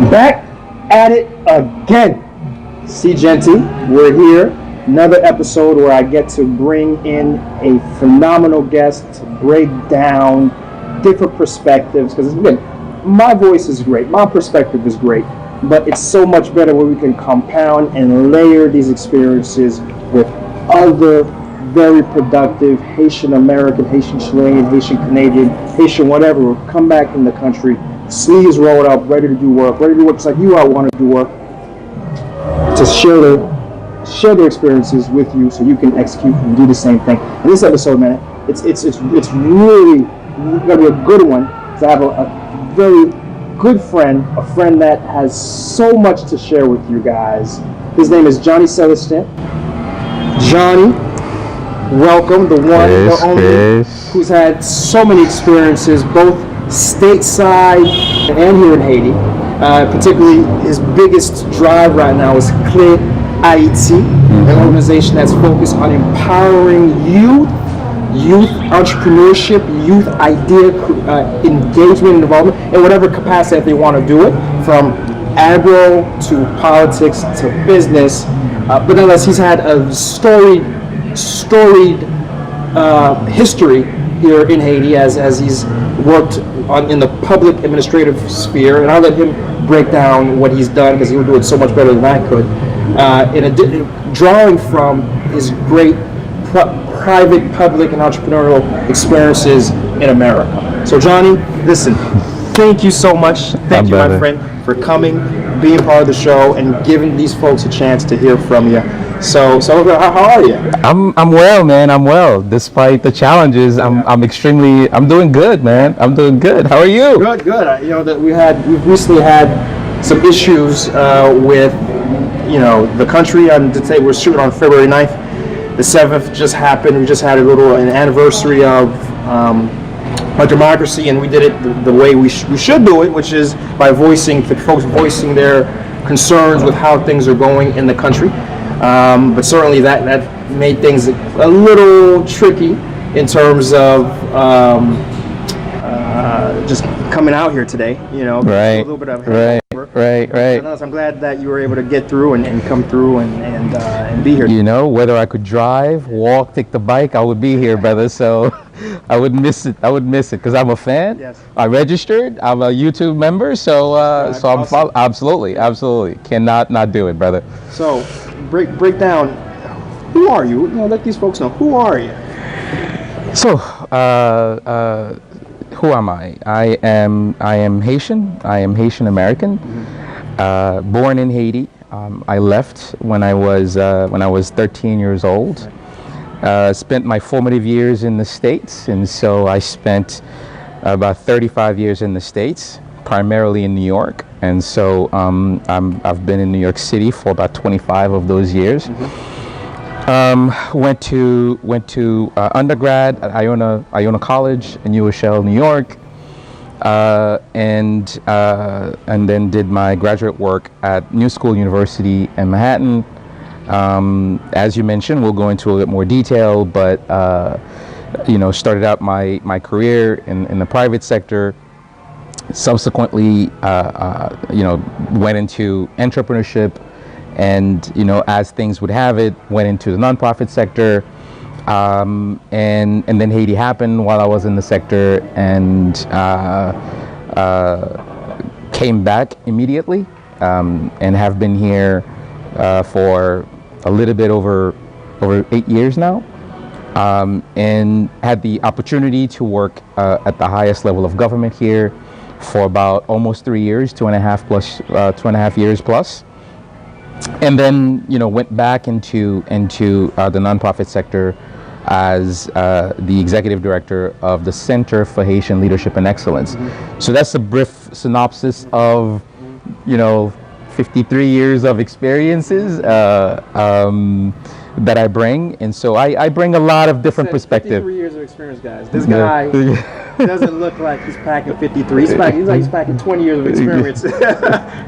Back at it again. Seejeanty, we're here. Another episode where I get to bring in a phenomenal guest to break down different perspectives. Because again, my voice is great, my perspective is great, but it's so much better when we can compound and layer these experiences with other very productive Haitian American, Haitian Chilean, Haitian Canadian, Haitian whatever, will come back in the country, sleeves rolled up, ready to do work just like you all want to do work, to share their experiences with you so you can execute and do the same thing. In this episode, man, it's really gonna be a good one, to have a very good friend, a friend that has so much to share with you guys. His name is Johnny Celestin. Johnny, welcome, the one, the only, who's had so many experiences, both stateside and here in Haiti. Particularly, his biggest drive right now is Clé Haiti, an organization that's focused on empowering youth entrepreneurship, youth idea engagement and involvement in whatever capacity that they want to do it, from agro to politics to business. But nonetheless, he's had a storied history here in Haiti as he's worked in the public administrative sphere, and I'll let him break down what he's done because he'll do it so much better than I could. Drawing from his great private, public, and entrepreneurial experiences in America. So, Johnny, listen, thank you so much. Thank you, my friend, for coming, being part of the show, and giving these folks a chance to hear from you. So how are you? I'm well, man. I'm well. Despite the challenges, I'm doing good, man. I'm doing good. How are you? Good. You know, we've recently had some issues with, the country. And to say we're shooting on February 9th. The 7th just happened. We just had an anniversary of our democracy, and we did it the way we should do it, which is by folks voicing their concerns with how things are going in the country. But certainly that made things a little tricky in terms of just coming out here today, Right. A little bit of Right. I'm glad that you were able to get through and come through and be here. Whether I could drive, walk, take the bike, I would be here, brother. So I would miss it. because I'm a fan. Yes. I registered. I'm a YouTube member. So I'm awesome. Absolutely. Cannot not do it, brother. So break down. Who are you? Let these folks know. Who are you? So, who am I? I am Haitian. I am Haitian American. Born in Haiti. I left when I was 13 years old. Spent my formative years in the States, and so I spent about 35 years in the States, primarily in New York. And so I've been in New York City for about 25 of those years. Went to undergrad at Iona College in New Rochelle, New York, and then did my graduate work at New School University in Manhattan. As you mentioned, we'll go into a bit more detail, but started out my career in the private sector. Subsequently, went into entrepreneurship. And as things would have it, went into the nonprofit sector, and then Haiti happened while I was in the sector, and came back immediately, and have been here for a little bit over 8 years now, and had the opportunity to work at the highest level of government here for about almost 3 years, 2.5 years plus. And then, went back into the nonprofit sector as the executive director of the Center for Haitian Leadership and Excellence. So that's a brief synopsis of, 53 years of experiences that I bring. And so I bring a lot of different perspectives. 53 years of experience, guys. This guy doesn't look like he's packing 53. He's packing 20 years of experience.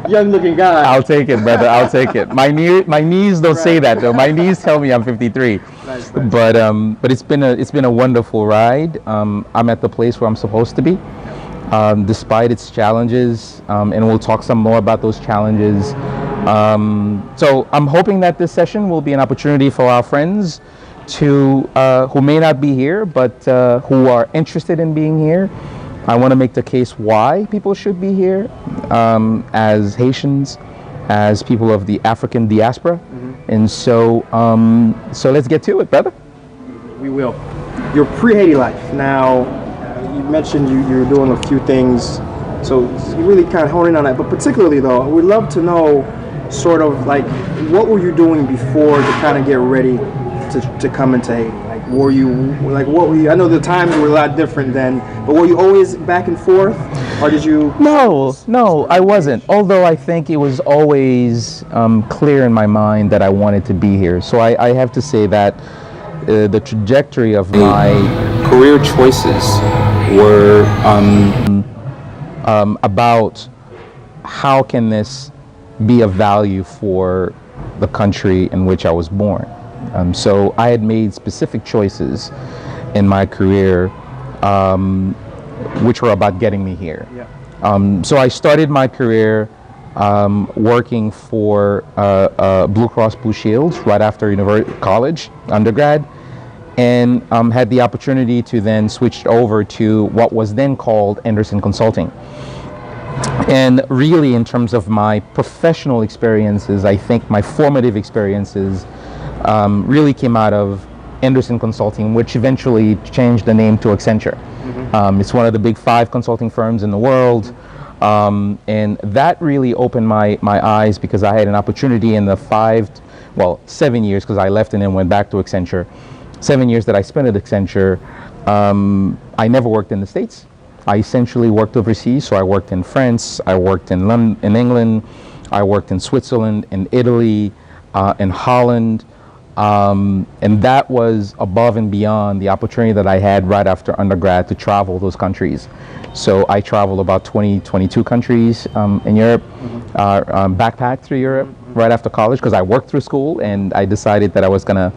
Young looking guy. I'll take it, brother. I'll take it. My knees don't say that though. My knees tell me I'm 53. Nice. But it's been a wonderful ride. I'm at the place where I'm supposed to be. despite its challenges, and we'll talk some more about those challenges. So I'm hoping that this session will be an opportunity for our friends to who may not be here, but who are interested in being here. I want to make the case why people should be here, as Haitians, as people of the African diaspora. And so let's get to it, brother. We will. Your pre-Haiti life. Now, you mentioned you're doing a few things, so you really kind of honing on that. But particularly, though, we'd love to know sort of like what were you doing before to kind of get ready to come into Haiti? Like, what were you? I know the times were a lot different then, but were you always back and forth, or did you? No, I wasn't. Although I think it was always clear in my mind that I wanted to be here. So I have to say that the trajectory of my career choices were about how can this be of value for the country in which I was born. So I had made specific choices in my career which were about getting me here. Yeah. So I started my career working for Blue Cross Blue Shields right after college, undergrad, and had the opportunity to then switch over to what was then called Anderson Consulting. And really, in terms of my professional experiences, I think my formative experiences really came out of Anderson Consulting, which eventually changed the name to Accenture. It's one of the big 5 consulting firms in the world. And that really opened my eyes, because I had an opportunity in the 7 years, because I left and then went back to Accenture. 7 years that I spent at Accenture, I never worked in the States. I essentially worked overseas. So I worked in France, I worked in London, in England, I worked in Switzerland, in Italy, in Holland. And that was above and beyond the opportunity that I had right after undergrad to travel those countries. So I traveled about 22 countries in Europe, backpacked through Europe right after college, because I worked through school, and I decided that I was gonna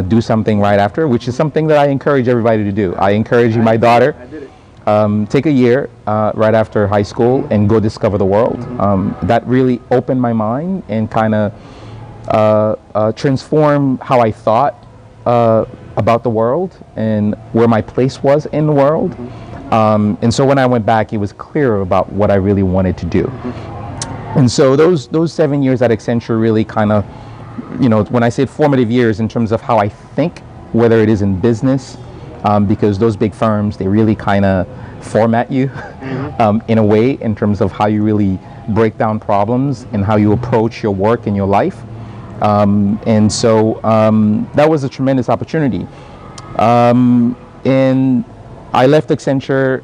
do something right after, which is something that I encourage everybody to do. I encourage my daughter, take a year right after high school and go discover the world. That really opened my mind and kind of transform how I thought about the world and where my place was in the world. And so when I went back, it was clear about what I really wanted to do. And so those 7 years at Accenture really kind of, when I say formative years in terms of how I think, whether it is in business, because those big firms, they really kind of format you in a way in terms of how you really break down problems and how you approach your work and your life. And so that was a tremendous opportunity. And I left Accenture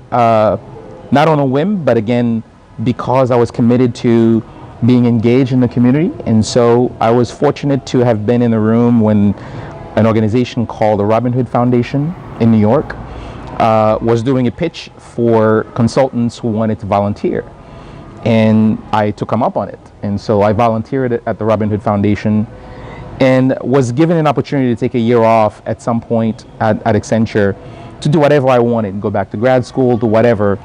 not on a whim, but again, because I was committed to being engaged in the community. And so I was fortunate to have been in a room when an organization called the Robin Hood Foundation in New York was doing a pitch for consultants who wanted to volunteer. And I took them up on it. And so I volunteered at the Robin Hood Foundation and was given an opportunity to take a year off at some point at Accenture to do whatever I wanted, go back to grad school, do whatever.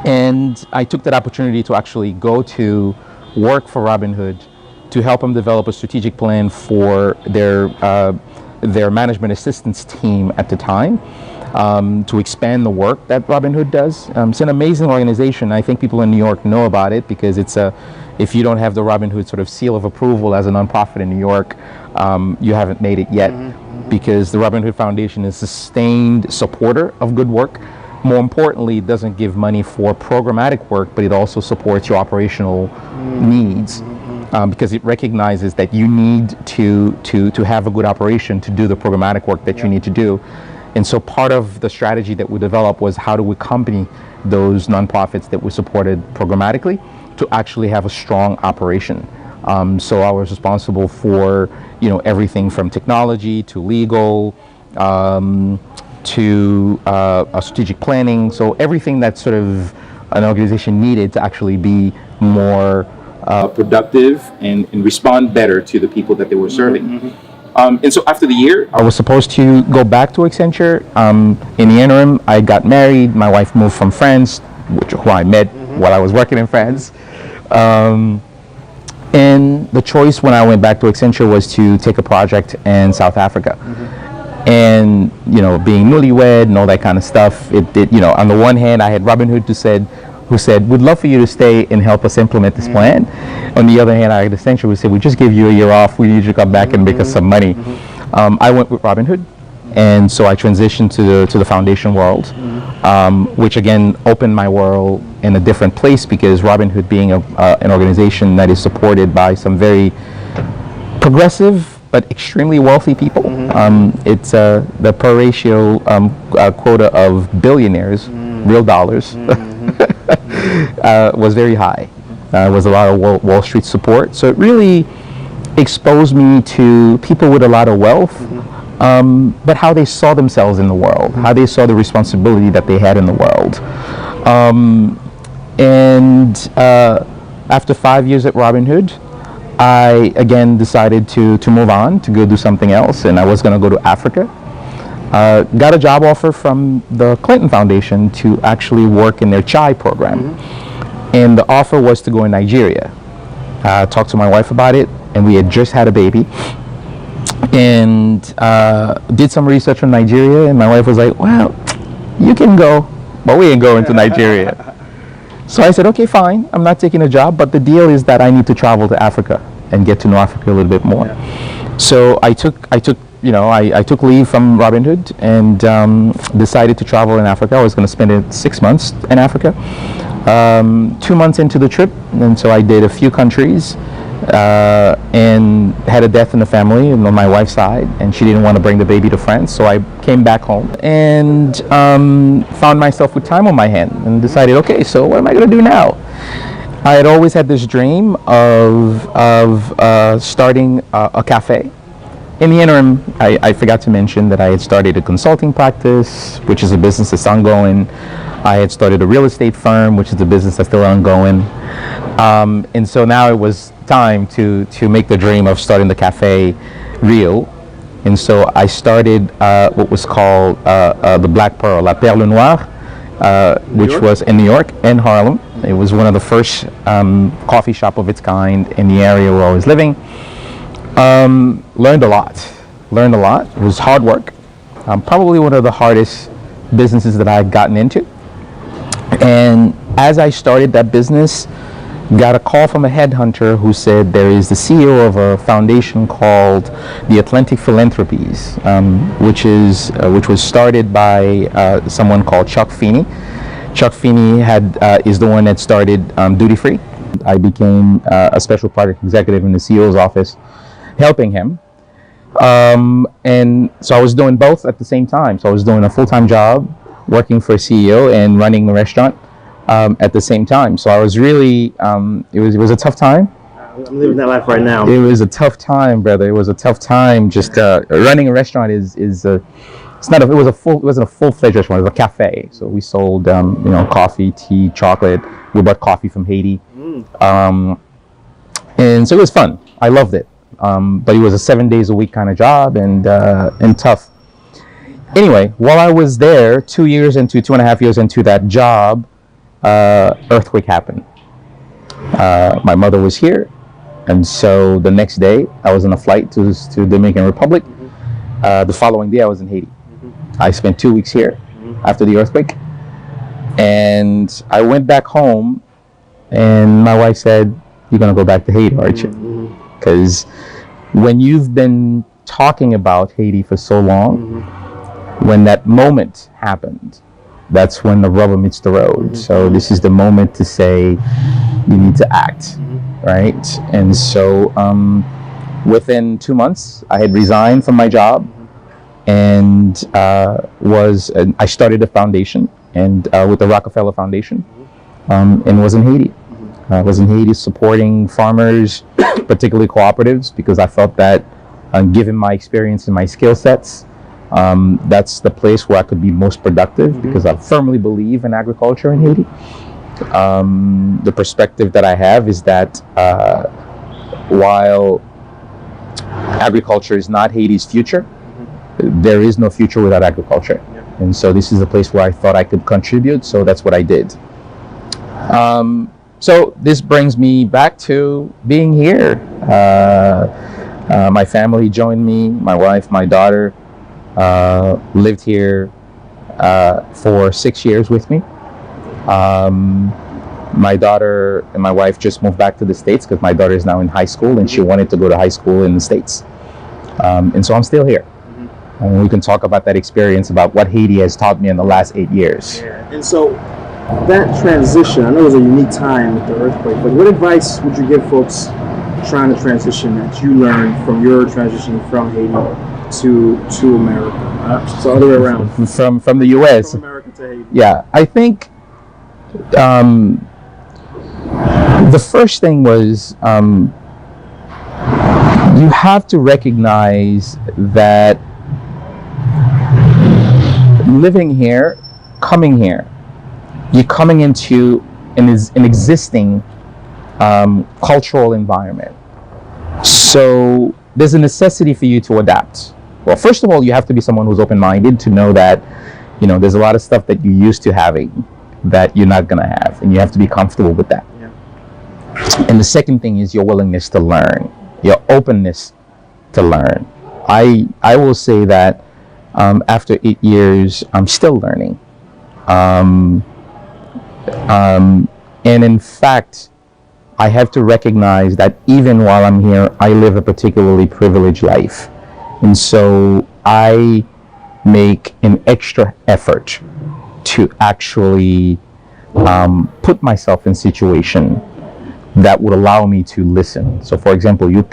And I took that opportunity to actually go to work for Robin Hood to help them develop a strategic plan for their management assistance team at the time, to expand the work that Robin Hood does. It's an amazing organization. I think people in New York know about it, because if you don't have the Robin Hood sort of seal of approval as a nonprofit in New York, you haven't made it yet, because the Robin Hood Foundation is a sustained supporter of good work. More importantly, it doesn't give money for programmatic work, but it also supports your operational needs, because it recognizes that you need to have a good operation to do the programmatic work that you need to do. And so part of the strategy that we developed was how do we accompany those nonprofits that we supported programmatically to actually have a strong operation. So I was responsible for everything from technology to legal, to strategic planning. So everything that sort of an organization needed to actually be more productive and respond better to the people that they were serving. And so after the year, I was supposed to go back to Accenture. In the interim, I got married. My wife moved from France, who I met while I was working in France. And the choice when I went back to Accenture was to take a project in South Africa. And, you know, being newlywed and all that kind of stuff, it did, you know, on the one hand, I had Robin Hood who said, we'd love for you to stay and help us implement this plan. On the other hand, I had Accenture who said, we just give you a year off. We need you to come back and make us some money. I went with Robin Hood. And so I transitioned to the foundation world, which again opened my world in a different place, because Robin Hood being an organization that is supported by some very progressive but extremely wealthy people. It's the per ratio quota of billionaires, real dollars, was very high. Was a lot of Wall Street support. So it really exposed me to people with a lot of wealth, but how they saw themselves in the world, how they saw the responsibility that they had in the world. After 5 years at Robin Hood, I again decided to move on, to go do something else, and I was going to go to Africa. Got a job offer from the Clinton Foundation to actually work in their chai program. And the offer was to go in Nigeria. Talked to my wife about it, and we had just had a baby. And did some research on Nigeria, and my wife was like, well, you can go, but we ain't going to Nigeria. So I said, okay, fine, I'm not taking a job, but the deal is that I need to travel to Africa and get to know Africa a little bit more. So I took leave from Robin Hood and decided to travel in Africa. I was going to spend 6 months in Africa. 2 months into the trip, and so I did a few countries, and had a death in the family on my wife's side, and she didn't want to bring the baby to France, so I came back home and found myself with time on my hand and decided, okay, so what am I going to do now? I had always had this dream of starting a cafe. In the interim, I forgot to mention that I had started a consulting practice, which is a business that's ongoing. I had started a real estate firm, which is a business that's still ongoing. And so now it was time to make the dream of starting the cafe real. And so I started what was called the Black Pearl, La Perle Noire, which was in New York and Harlem. It was one of the first coffee shop of its kind in the area where I was living. Learned a lot. It was hard work. Probably one of the hardest businesses that I had gotten into. And as I started that business, got a call from a headhunter who said there is the CEO of a foundation called the Atlantic Philanthropies, which was started by someone called Chuck Feeney. Chuck Feeney is the one that started Duty Free. I became a special project executive in the CEO's office, helping him. And so I was doing both at the same time. So I was doing a full-time job, working for a CEO and running the restaurant at the same time. So I was really, it was a tough time. I'm living that life right now. It was a tough time, brother. It was a tough time. Just running a restaurant it wasn't a full-fledged restaurant. It was a cafe. So we sold, coffee, tea, chocolate. We bought coffee from Haiti. And so it was fun. I loved it. But it was a 7 days a week kind of job and tough. Anyway, while I was there, 2.5 years into that job, earthquake happened. My mother was here, and so the next day I was on a flight to Dominican Republic. The following day I was in Haiti. I spent 2 weeks here after the earthquake, and I went back home, and my wife said, "You're gonna go back to Haiti, aren't you?" Because when you've been talking about Haiti for so long, when that moment happened, that's when the rubber meets the road. So this is the moment to say you need to act, right? And so within 2 months, I had resigned from my job and I started a foundation and with the Rockefeller Foundation and was in Haiti. I was in Haiti supporting farmers, particularly cooperatives, because I felt that given my experience and my skill sets, that's the place where I could be most productive, because I firmly believe in agriculture in Haiti. The perspective that I have is that while agriculture is not Haiti's future. There is no future without agriculture. And so this is a place where I thought I could contribute, so that's what I did. So this brings me back to being here. My family joined me, my wife, my daughter, lived here for 6 years with me. My daughter and my wife just moved back to the States because my daughter is now in high school and she wanted to go to high school in the States. And so I'm still here. And we can talk about that experience, about what Haiti has taught me in the last 8 years. Yeah. And so that transition, I know it was a unique time with the earthquake, but what advice would you give folks trying to transition that you learned from your transition from Haiti to America? So all the way around. From the U.S. From America to Haiti. Yeah, I think the first thing was you have to recognize that living here, coming here, you're coming into an existing cultural environment. So there's a necessity for you to adapt. Well, first of all, you have to be someone who's open-minded to know that, you know, there's a lot of stuff that you're used to having that you're not going to have, and you have to be comfortable with that. Yeah. And the second thing is your willingness to learn, your openness to learn. I will say that after 8 years, I'm still learning. And in fact, I have to recognize that even while I'm here, I live a particularly privileged life. And so I make an extra effort to actually put myself in a situation that would allow me to listen. So for example, you'll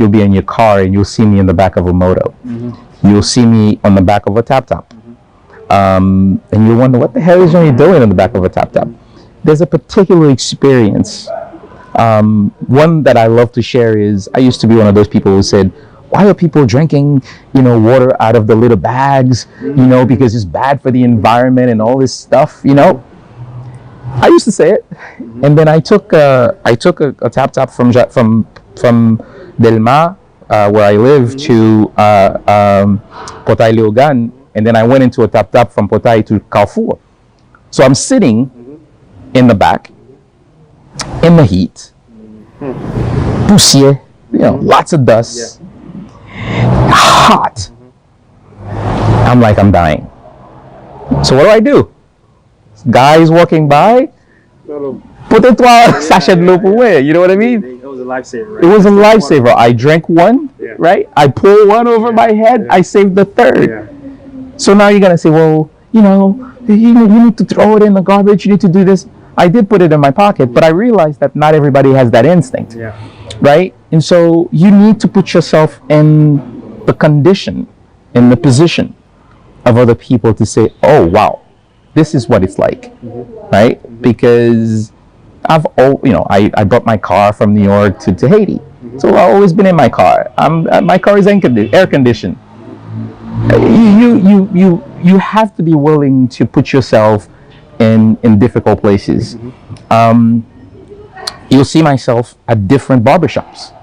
be in your car and you'll see me in the back of a moto. You'll see me on the back of a tap-top. And you wonder, what the hell is Johnny doing in the back of a tap-top? There's a particular experience. One that I love to share is, I used to be one of those people who said, why are people drinking, water out of the little bags, because it's bad for the environment and all this stuff, I used to say it. And then I took a tap-top from Delma, where I live, to Portail Leogan, and then I went into a tap-top from Portail to Carrefour. So I'm sitting in the back, in the heat, poussière, lots of dust, hot. I'm like, I'm dying. So what do? Guys walking by, peut-être sachet de l'eau pour moi, you know what I mean? It was a lifesaver, right? It was a lifesaver. I drank one, right? I pull one over my head, I saved the third. Yeah. So now you're going to say, well, you need to throw it in the garbage, you need to do this. I did put it in my pocket, but I realized that not everybody has that instinct, right? And so you need to put yourself in the condition, in the position of other people to say, oh, wow, this is what it's like, right? Because I brought my car from New York to Haiti. So I've always been in my car. My car is air conditioned. You have to be willing to put yourself in difficult places. You'll see myself at different barbershops.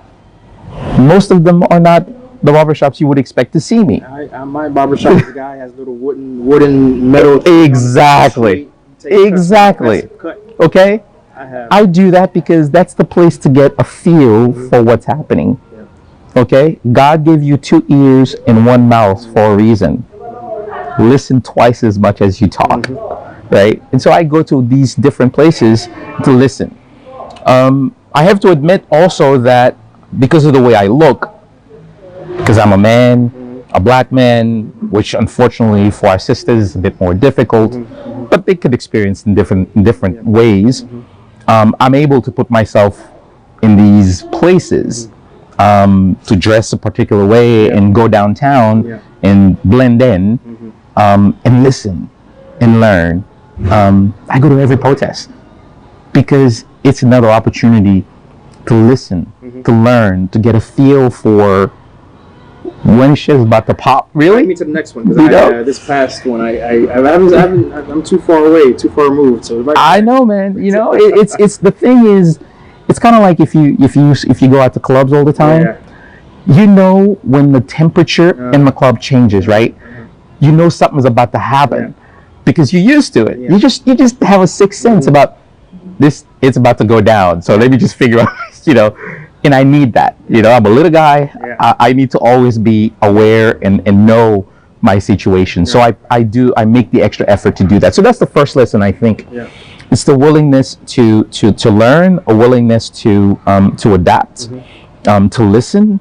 Most of them are not the barbershops you would expect to see me. My barbershop, the guy has little wooden metal. Exactly. Okay? I do that because that's the place to get a feel for what's happening. Okay? God gave you 2 ears and 1 mouth for a reason. Listen twice as much as you talk. Right? And so I go to these different places to listen. I have to admit also that because of the way I look, because I'm a man, a black man, which unfortunately for our sisters is a bit more difficult, but they could experience in different ways. I'm able to put myself in these places to dress a particular way and go downtown and blend in and listen and learn. I go to every protest because it's another opportunity to listen, to learn, to get a feel for when shit's about to pop. Really? Take me to the next one, because this past one, I'm too far away, too far removed. So I know, man. It's the thing is, it's kind of like if you go out to clubs all the time. you know when the temperature in the club changes, right? You know something's about to happen because you're used to it. You just have a sixth sense about this. It's about to go down. So let me just figure out, you know. And I need that. You know, I'm a little guy. I need to always be aware and know my situation. So I make the extra effort to do that. So that's the first lesson, I think. It's the willingness to learn, a willingness to adapt, to listen,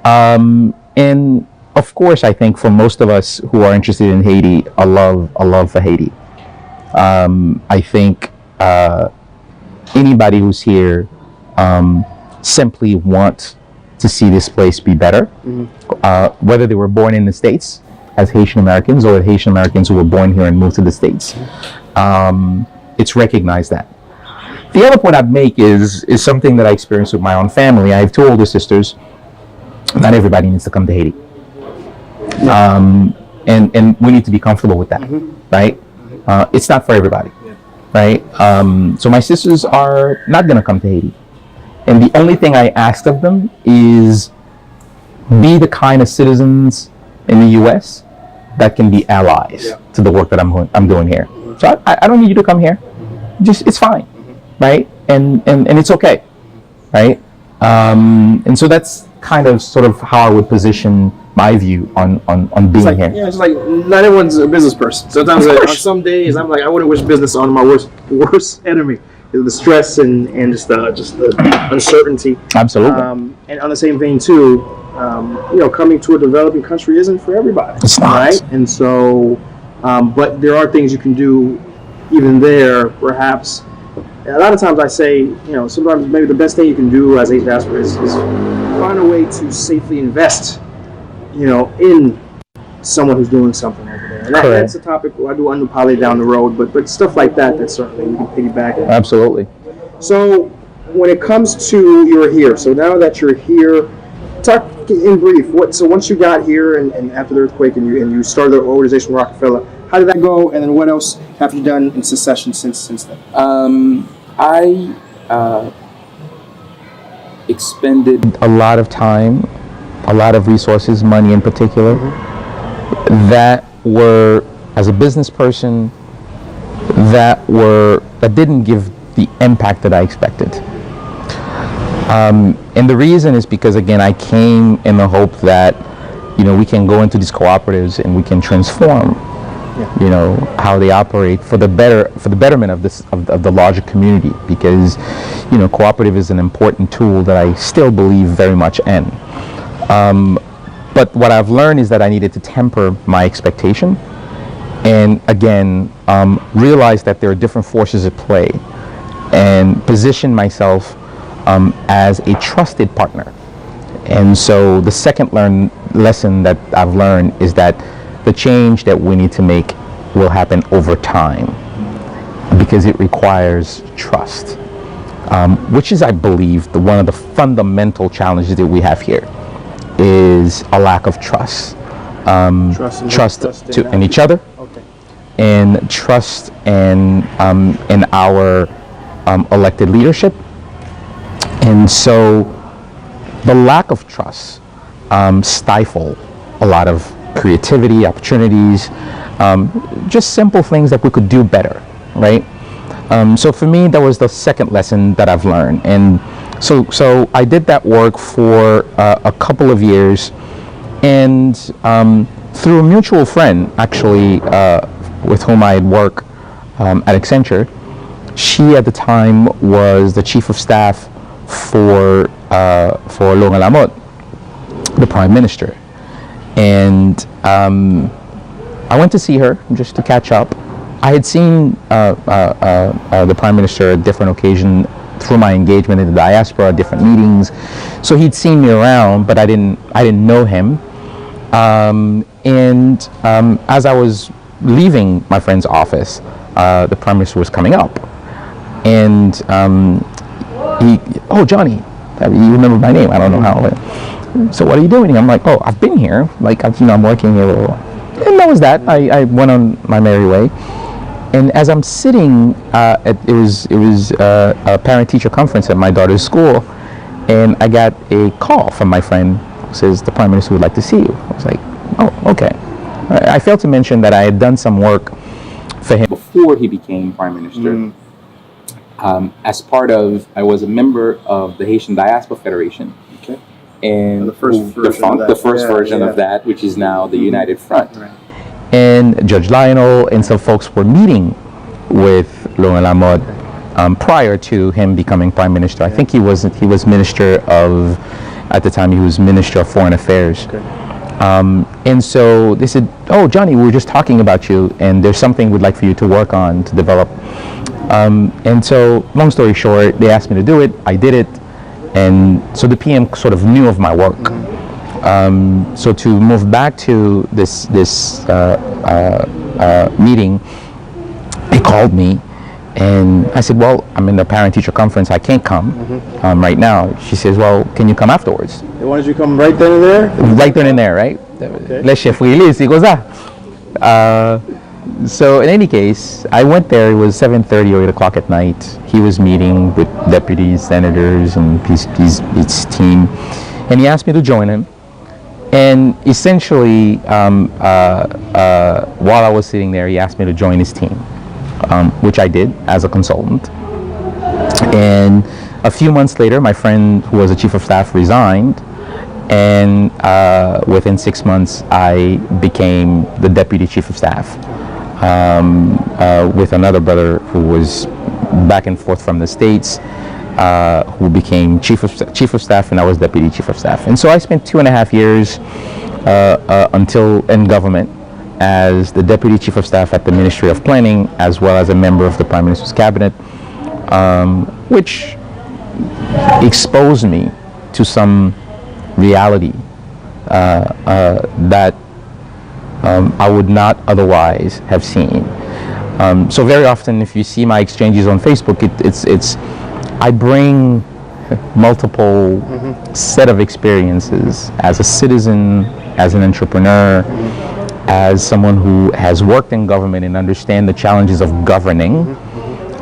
and of course, I think for most of us who are interested in Haiti, a love for Haiti. I think anybody who's here simply want to see this place be better, whether they were born in the States as Haitian Americans or Haitian Americans who were born here and moved to the States. It's recognized that. The other point I'd make is something that I experienced with my own family. I have two older sisters. Not everybody needs to come to Haiti. And we need to be comfortable with that, right? It's not for everybody, right? So my sisters are not gonna come to Haiti. And the only thing I asked of them is be the kind of citizens in the US that can be allies to the work that I'm doing here. So I don't need you to come here. Just, it's fine, right? And it's okay, right? And so that's kind of sort of how I would position my view on being here. Yeah, it's like not everyone's a business person. Sometimes on some days I'm like, I wouldn't wish business on my worst enemy. The stress and just the uncertainty. Absolutely. And on the same vein too, you know, coming to a developing country isn't for everybody. It's not. Right? And so, but there are things you can do even there, perhaps. A lot of times I say, you know, sometimes maybe the best thing you can do as a diaspora is find a way to safely invest, you know, in someone who's doing something over there. And that's a topic I do An Nou Pale down the road, but stuff like that certainly we can piggyback on. Absolutely. So when it comes to you're here, so now that you're here, talk in brief. So once you got here and after the earthquake and you started the organization Rockefeller, how did that go? And then what else have you done in succession since then? I expended a lot of time, a lot of resources, money in particular, that were, as a business person, that didn't give the impact that I expected. And the reason is because, again, I came in the hope that, you know, we can go into these cooperatives and we can transform, you know, how they operate for the betterment of the larger community, because, you know, cooperative is an important tool that I still believe very much in. But what I've learned is that I needed to temper my expectation and, again, realize that there are different forces at play and position myself as a trusted partner. And so the second lesson that I've learned is that the change that we need to make will happen over time because it requires trust, which is, I believe, one of the fundamental challenges that we have here is a lack of trust. Trust in each other, and trust in our elected leadership. And so the lack of trust stifle a lot of creativity, opportunities, just simple things that we could do better, right? So for me, that was the second lesson that I've learned. And so I did that work for a couple of years, and through a mutual friend, actually, with whom I had worked at Accenture, she at the time was the chief of staff for Laurent Lamotte, the prime minister. And I went to see her just to catch up. I had seen the prime minister at different occasions through my engagement in the Diaspora, different meetings. So he'd seen me around, but I didn't know him. And as I was leaving my friend's office, the prime minister was coming up, and oh, Johnny, you remember my name? I don't know how. So what are you doing here? I'm like, oh, I've been here. Like, I'm working here a little. And that was that. I went on my merry way. And as I'm sitting, it was a parent-teacher conference at my daughter's school, and I got a call from my friend Says, the Prime Minister would like to see you. I was like, oh, okay. I failed to mention that I had done some work for him before he became Prime Minister. As part of, I was a member of the Haitian Diaspora Federation. Okay. And the first version of that, which is now the United Front. Right. And Judge Lionel and some folks were meeting with Laurent Lamotte prior to him becoming Prime Minister. I think he was Minister of, at the time he was Minister of Foreign Affairs. Okay. And so they said, oh, Johnny, we were just talking about you, and there's something we'd like for you to work on, to develop. And so, long story short, they asked me to do it. I did it. And so the PM sort of knew of my work. So to move back to this meeting, he called me, and I said, well, I'm in the parent-teacher conference. I can't come right now. She says, well, can you come afterwards? They wanted you to come right then and there? Right then and there, right? Okay. Le chef release, he goes, so in any case, I went there. It was 7:30 or 8 o'clock at night. He was meeting with deputies, senators, and his team. And he asked me to join him. And essentially, while I was sitting there, he asked me to join his team, which I did as a consultant. And a few months later, my friend who was a chief of staff resigned. And within 6 months, I became the deputy chief of staff with another brother who was back and forth from the States, who became chief of staff, and I was deputy chief of staff. And so I spent 2.5 years until in government as the deputy chief of staff at the Ministry of Planning, as well as a member of the Prime Minister's cabinet, which exposed me to some reality that I would not otherwise have seen. So very often, if you see my exchanges on Facebook, I bring multiple set of experiences as a citizen, as an entrepreneur, as someone who has worked in government and understand the challenges of governing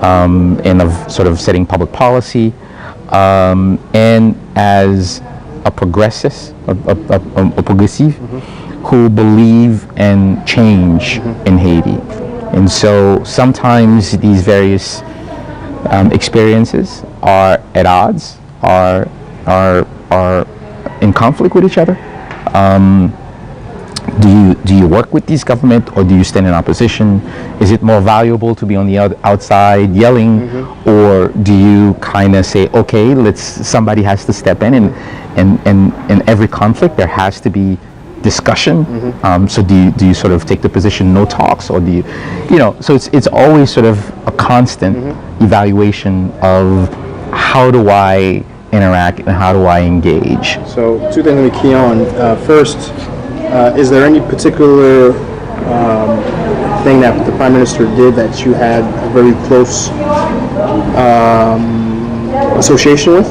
and of sort of setting public policy, and as a progressive who believe in change in Haiti. And so sometimes these various experiences are at odds, are in conflict with each other. Do you work with this government, or do you stand in opposition? Is it more valuable to be on the outside yelling, or do you kind of say, okay, somebody has to step in, and in every conflict there has to be discussion. So do you sort of take the position no talks, or do you so it's always sort of a constant evaluation of how do I interact and how do I engage. So two things let me key on. First, is there any particular thing that the Prime Minister did that you had a very close association with?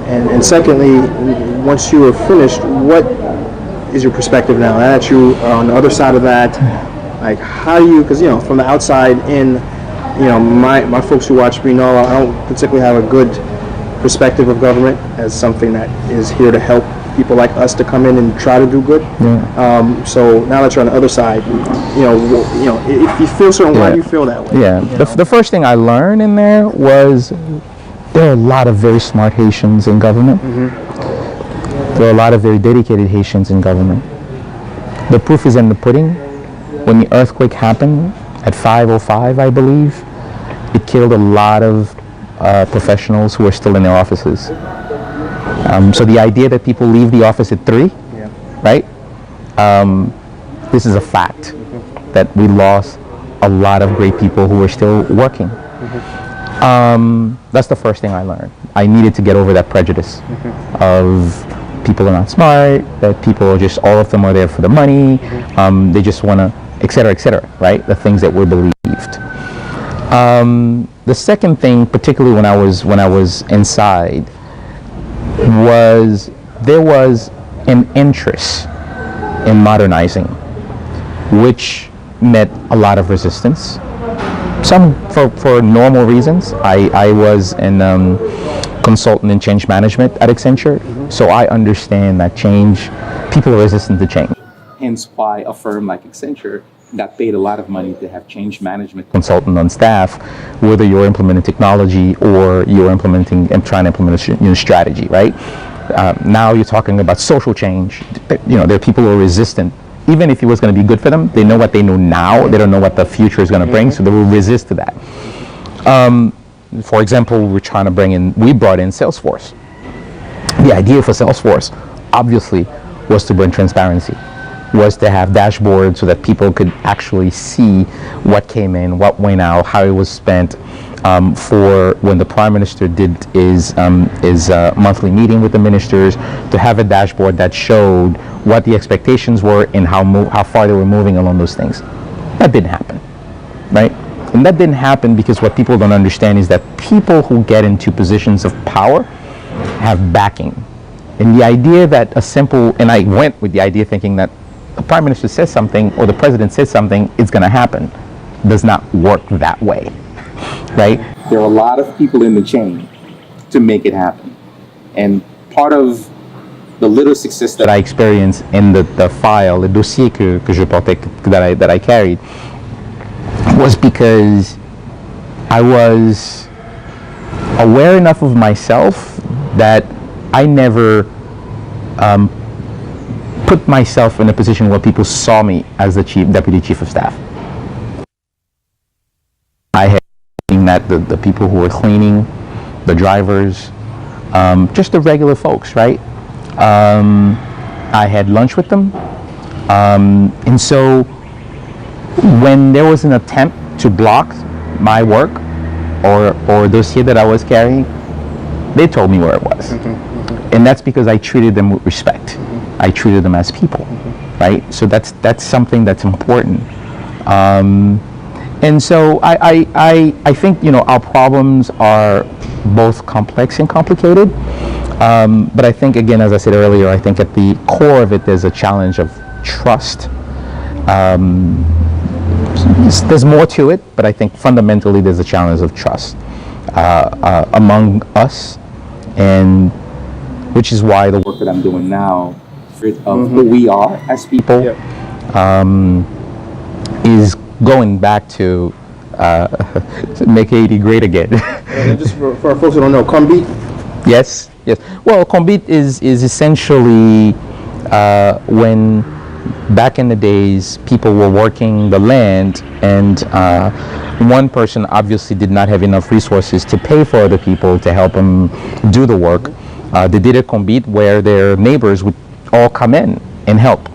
And secondly, once you were finished, what is your perspective now that you are on the other side of that? Like, how do you, because from the outside in, my folks who watch me know I don't particularly have a good perspective of government as something that is here to help people like us to come in and try to do good. So now that you're on the other side, if you feel certain, why do you feel that way? The first thing I learned in there was there are a lot of very smart Haitians in government. There are a lot of very dedicated Haitians in government. The proof is in the pudding. When the earthquake happened at 5:05, I believe, it killed a lot of professionals who are still in their offices. So the idea that people leave the office at 3, right? This is a fact that we lost a lot of great people who are still working. That's the first thing I learned. I needed to get over that prejudice of people are not smart, that people are just, all of them are there for the money, they just want to, et cetera, right? The things that were believed. The second thing, particularly when I was inside, was there was an interest in modernizing, which met a lot of resistance. Some for normal reasons. I was a consultant in change management at Accenture, So I understand that change, people are resistant to change. Hence why a firm like Accenture got paid a lot of money to have change management consultant on staff, whether you're implementing technology or you're implementing and trying to implement a strategy, right? Now you're talking about social change. There are people who are resistant. Even if it was going to be good for them, they know what they know now. They don't know what the future is going to bring, so they will resist to that. For example, we brought in Salesforce. The idea for Salesforce, obviously, was to bring transparency, was to have dashboards so that people could actually see what came in, what went out, how it was spent. For when the Prime Minister did his monthly meeting with the ministers, to have a dashboard that showed what the expectations were and how far they were moving along those things. That didn't happen, right? And that didn't happen because what people don't understand is that people who get into positions of power have backing. And the idea that and I went with the idea thinking that the Prime Minister says something or the President says something, it's going to happen. Does not work that way, right? There are a lot of people in the chain to make it happen. And part of the little success that I experienced in the file, the dossier que je portais, that I carried, was because I was aware enough of myself that I never put myself in a position where people saw me as the deputy chief of staff. I had seen that the people who were cleaning, the drivers, just the regular folks, right? I had lunch with them, and so when there was an attempt to block my work or dossier that I was carrying, they told me where it was. And that's because I treated them with respect. I treated them as people, right? So that's something that's important. And so I think, our problems are both complex and complicated. But I think, again, as I said earlier, I think at the core of it, there's a challenge of trust. There's more to it, but I think fundamentally there's a challenge of trust among us, and which is why the work that I'm doing now of who we are as people is going back to make Haiti great again. Just for our folks who don't know, Combit. Yes. Well, Combit is essentially when back in the days people were working the land, and one person obviously did not have enough resources to pay for other people to help them do the work. They did a Combit where their neighbors would all come in and help,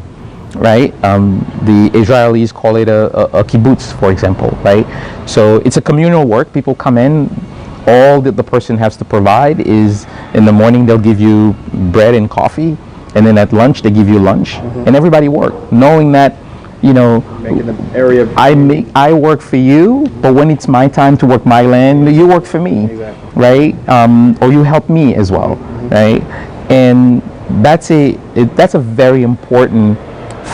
right? The Israelis call it a kibbutz, for example, right? So it's a communal work. People come in. All that the person has to provide is, in the morning they'll give you bread and coffee, and then at lunch they give you lunch, and everybody work, knowing that, making the area. I work for you, but when it's my time to work my land, you work for me, right? Or you help me as well, right? And that's a very important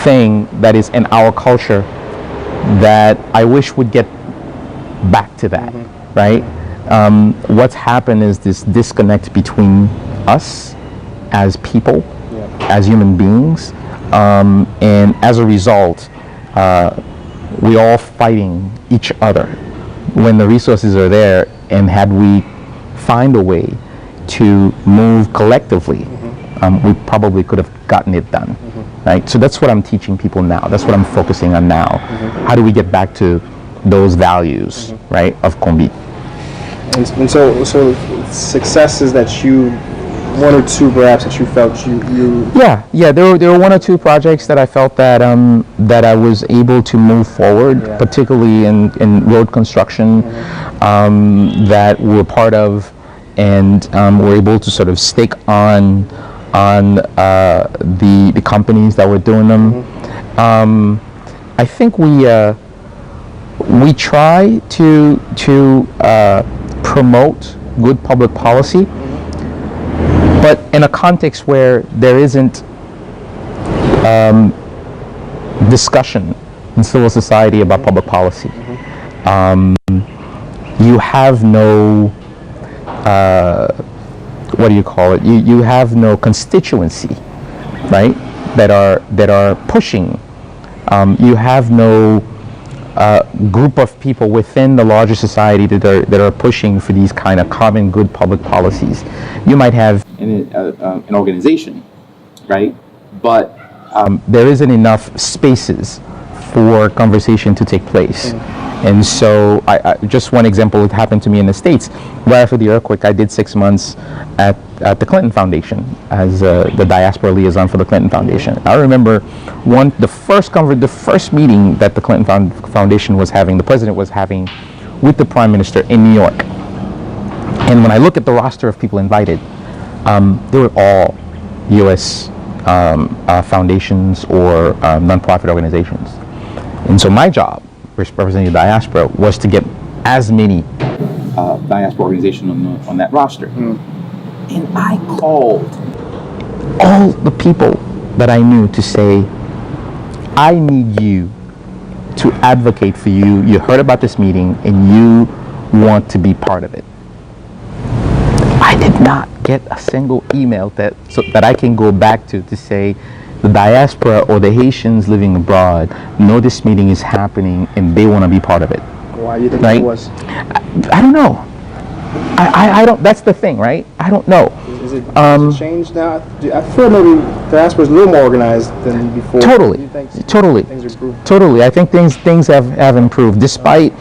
thing that is in our culture that I wish would get back to that, right? What's happened is this disconnect between us as people, as human beings, and as a result, we all fighting each other when the resources are there. And had we find a way to move collectively, we probably could have gotten it done, right? So that's what I'm teaching people now. That's what I'm focusing on now. How do we get back to those values, right, of Combit? And so successes that you, one or two perhaps, that you felt you Yeah, there were one or two projects that I felt that that I was able to move forward, particularly in road construction, that we're part of, and we're able to sort of stick on the companies that were doing them. I think we try to promote good public policy, but in a context where there isn't discussion in civil society about public policy. You have no what do you call it? You have no constituency, right? That are pushing. You have no group of people within the larger society that are pushing for these kind of common good public policies. You might have an organization, right? But there isn't enough spaces for conversation to take place. And so, I just one example, it happened to me in the States. Right after the earthquake, I did 6 months at the Clinton Foundation as the Diaspora liaison for the Clinton Foundation. I remember the first meeting that the Clinton Foundation was having, the president was having with the Prime Minister in New York. And when I look at the roster of people invited, they were all U.S. Foundations or nonprofit organizations. And so my job, representing the diaspora, was to get as many diaspora organizations on that roster. And I called all the people that I knew to say, I need you to advocate for you. You heard about this meeting and you want to be part of it. I did not get a single email that I can go back to say, the diaspora or the Haitians living abroad know this meeting is happening and they want to be part of it. Why do you think right? it was? I don't know. I don't. That's the thing, right? I don't know. Is it changed now? I feel maybe the diaspora is a little more organized than before. Totally. Do you think Totally. things improved? Totally. I think things have improved, despite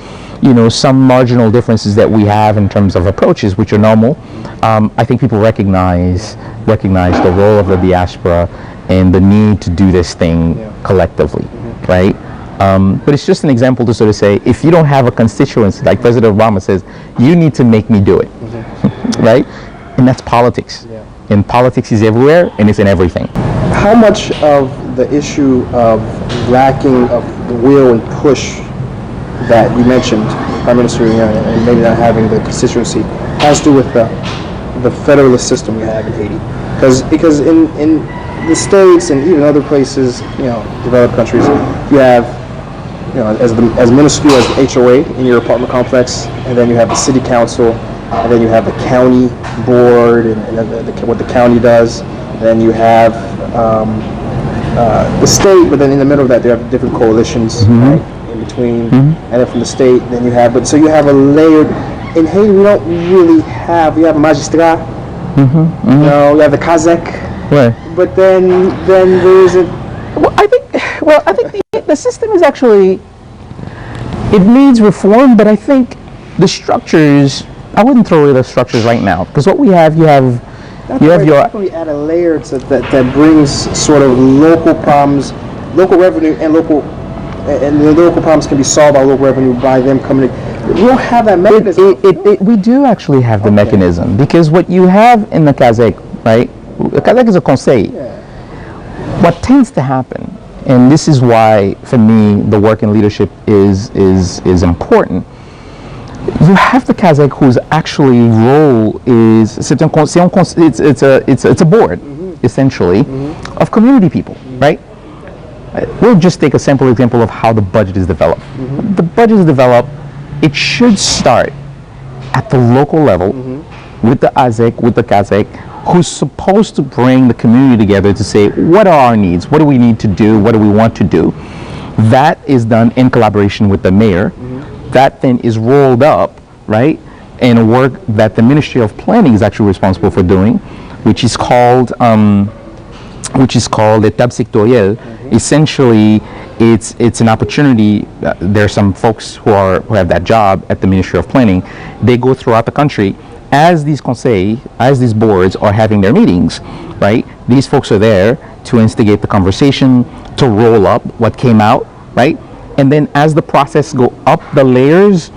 some marginal differences that we have in terms of approaches, which are normal. I think people recognize the role of the diaspora and the need to do this thing collectively, right? But it's just an example to sort of say, if you don't have a constituency, like President Obama says, you need to make me do it, right? And that's politics. And politics is everywhere, and it's in everything. How much of the issue of lacking of the will and push that you mentioned, Prime Minister, and maybe not having the constituency, has to do with the federalist system we have in Haiti? Because in the States and even other places, developed countries, you have, as minuscule as the HOA in your apartment complex, and then you have the city council, and then you have the county board, and what the county does, and then you have the state, but then in the middle of that, you have different coalitions, right, in between, and then from the state, then you have, so you have a layered. In Haiti, we don't really have. We have a magistrat, you have the kazek. Right. But then there isn't. Well, I think the system is actually, it needs reform, but I think the structures, I wouldn't throw away the structures right now, because what we have, you have your. We add a layer that brings sort of local problems, local revenue, and the local problems can be solved by local revenue by them coming in. We don't have that mechanism. We do actually have the mechanism, because what you have in the Kazakh, right? The Kazakh is a conseil. What tends to happen, and this is why, for me, the work in leadership is important. You have the Kazakh whose actually role is it's a board, essentially, of community people, right? We'll just take a simple example of how the budget is developed. The budget is developed. It should start at the local level with the Kazakh, who's supposed to bring the community together to say, what are our needs? What do we need to do? What do we want to do? That is done in collaboration with the mayor. That then is rolled up, right, in a work that the Ministry of Planning is actually responsible for doing, which is called Étape sectorielle. Essentially, it's an opportunity. There are some folks who have that job at the Ministry of Planning. They go throughout the country as these conseils, as these boards are having their meetings, right? These folks are there to instigate the conversation, to roll up what came out, right? And then as the process go up the layers,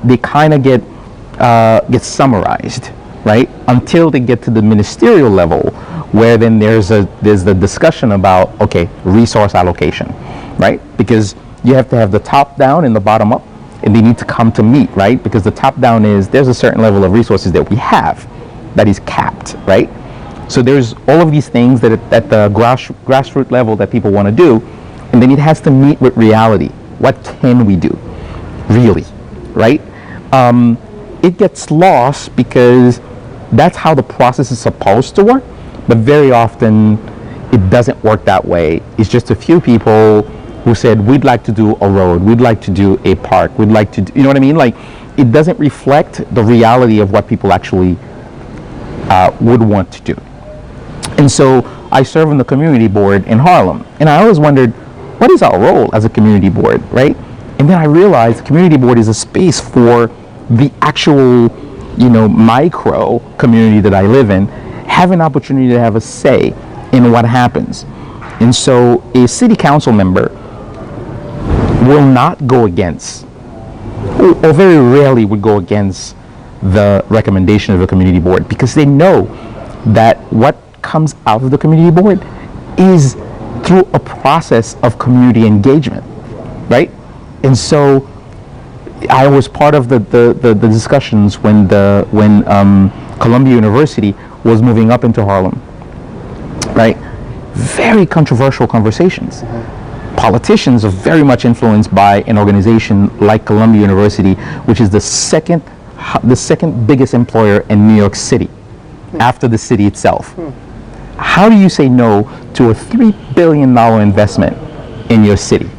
they kind of get summarized, right? Until they get to the ministerial level, where then there's the discussion about, okay, resource allocation, right? Because you have to have the top down and the bottom up, and they need to come to meet, right? Because the top down is, there's a certain level of resources that we have that is capped, right? So there's all of these things that at the grassroots level that people want to do, and then it has to meet with reality. What can we do, really, right? It gets lost because That's how the process is supposed to work, but very often it doesn't work that way. It's just a few people who said, we'd like to do a road, we'd like to do a park, we'd like to do, you know what I mean? Like, it doesn't reflect the reality of what people actually would want to do. And so I serve on the community board in Harlem, and I always wondered, what is our role as a community board, right? And then I realized the community board is a space for the actual, micro community that I live in, have an opportunity to have a say in what happens. And so a city council member will not go against, or very rarely would go against, the recommendation of a community board, because they know that what comes out of the community board is through a process of community engagement, right? And so I was part of the discussions when Columbia University was moving up into Harlem, right? Very controversial conversations. Politicians are very much influenced by an organization like Columbia University, which is the second biggest employer in New York City, after the city itself. How do you say no to a $3 billion investment in your city?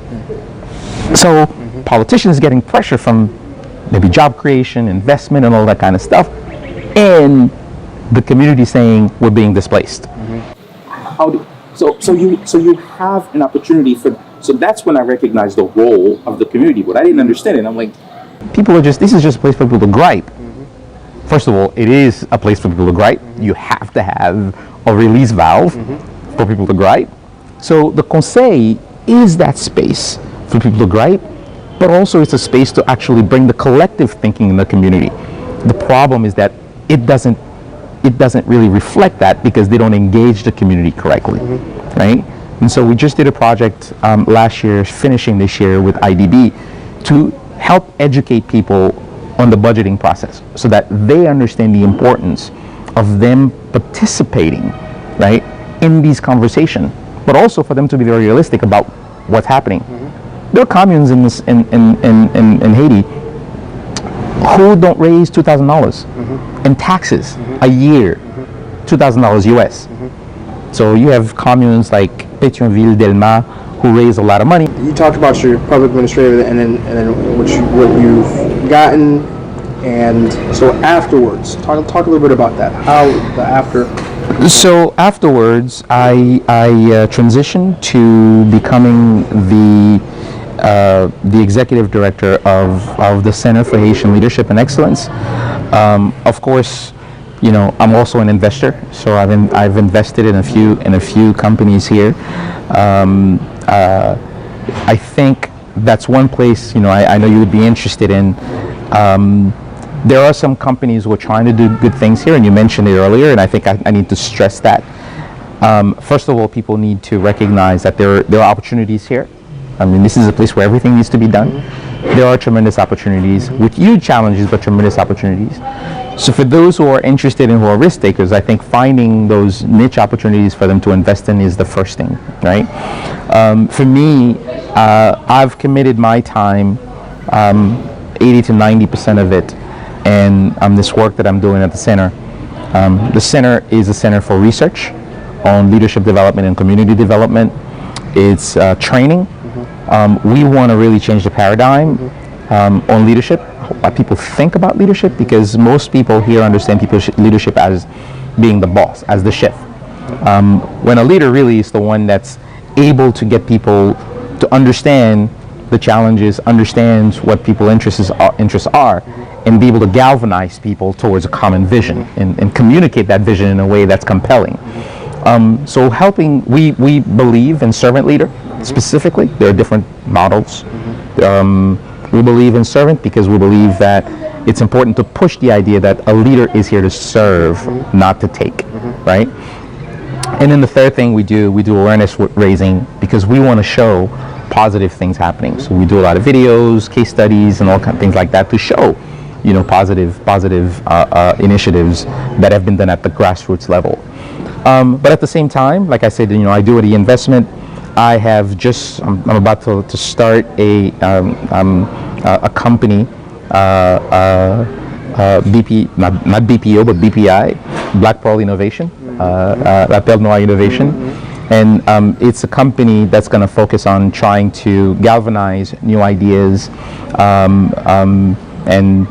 So politicians getting pressure from maybe job creation, investment, and all that kind of stuff, and the community saying we're being displaced. So you have an opportunity for. So that's when I recognized the role of the community board. I didn't understand it. I'm like, this is just a place for people to gripe. First of all, it is a place for people to gripe. You have to have a release valve for people to gripe. So the conseil is that space for people to gripe, but also it's a space to actually bring the collective thinking in the community. The problem is that it doesn't really reflect that, because they don't engage the community correctly, right? And so we just did a project last year, finishing this year with IDB, to help educate people on the budgeting process, so that they understand the importance of them participating, right, in these conversations, but also for them to be very realistic about what's happening. There are communes in Haiti who don't raise $2,000 in taxes a year, $2,000 US. So you have communes like Pétionville, Delma, who raise a lot of money. You talked about your public administrator and then what you've gotten, and so afterwards, talk a little bit about that. How the after. So afterwards, I transitioned to becoming the executive director of the Center for Haitian Leadership and Excellence. Of course, I'm also an investor, so I've invested in a few companies here. I think that's one place, I know you would be interested in. There are some companies who are trying to do good things here, and you mentioned it earlier, and I think I need to stress that. First of all, people need to recognize that there are opportunities here. I mean, this is a place where everything needs to be done. There are tremendous opportunities with huge challenges, but tremendous opportunities. So for those who are interested and who are risk takers, I think finding those niche opportunities for them to invest in is the first thing, right? For me, I've committed my time, 80 to 90% of it, and this work that I'm doing at the center. The center is a center for research on leadership development and community development. It's training. We want to really change the paradigm on leadership, what people think about leadership, because most people here understand leadership as being the boss, as the chef. When a leader really is the one that's able to get people to understand the challenges, understand what people's interests are, and be able to galvanize people towards a common vision and communicate that vision in a way that's compelling. So we believe in servant leader specifically. There are different models. We believe in servant because we believe that it's important to push the idea that a leader is here to serve, not to take, right? And then the third thing we do awareness raising, because we want to show positive things happening. So we do a lot of videos, case studies, and all kinds of things like that to show, positive initiatives that have been done at the grassroots level. But at the same time, like I said, I do the investment. I have I'm about to start a company BP, not BPO, but BPI, Black Pearl Innovation, Appel Noir Innovation. And it's a company that's going to focus on trying to galvanize new ideas and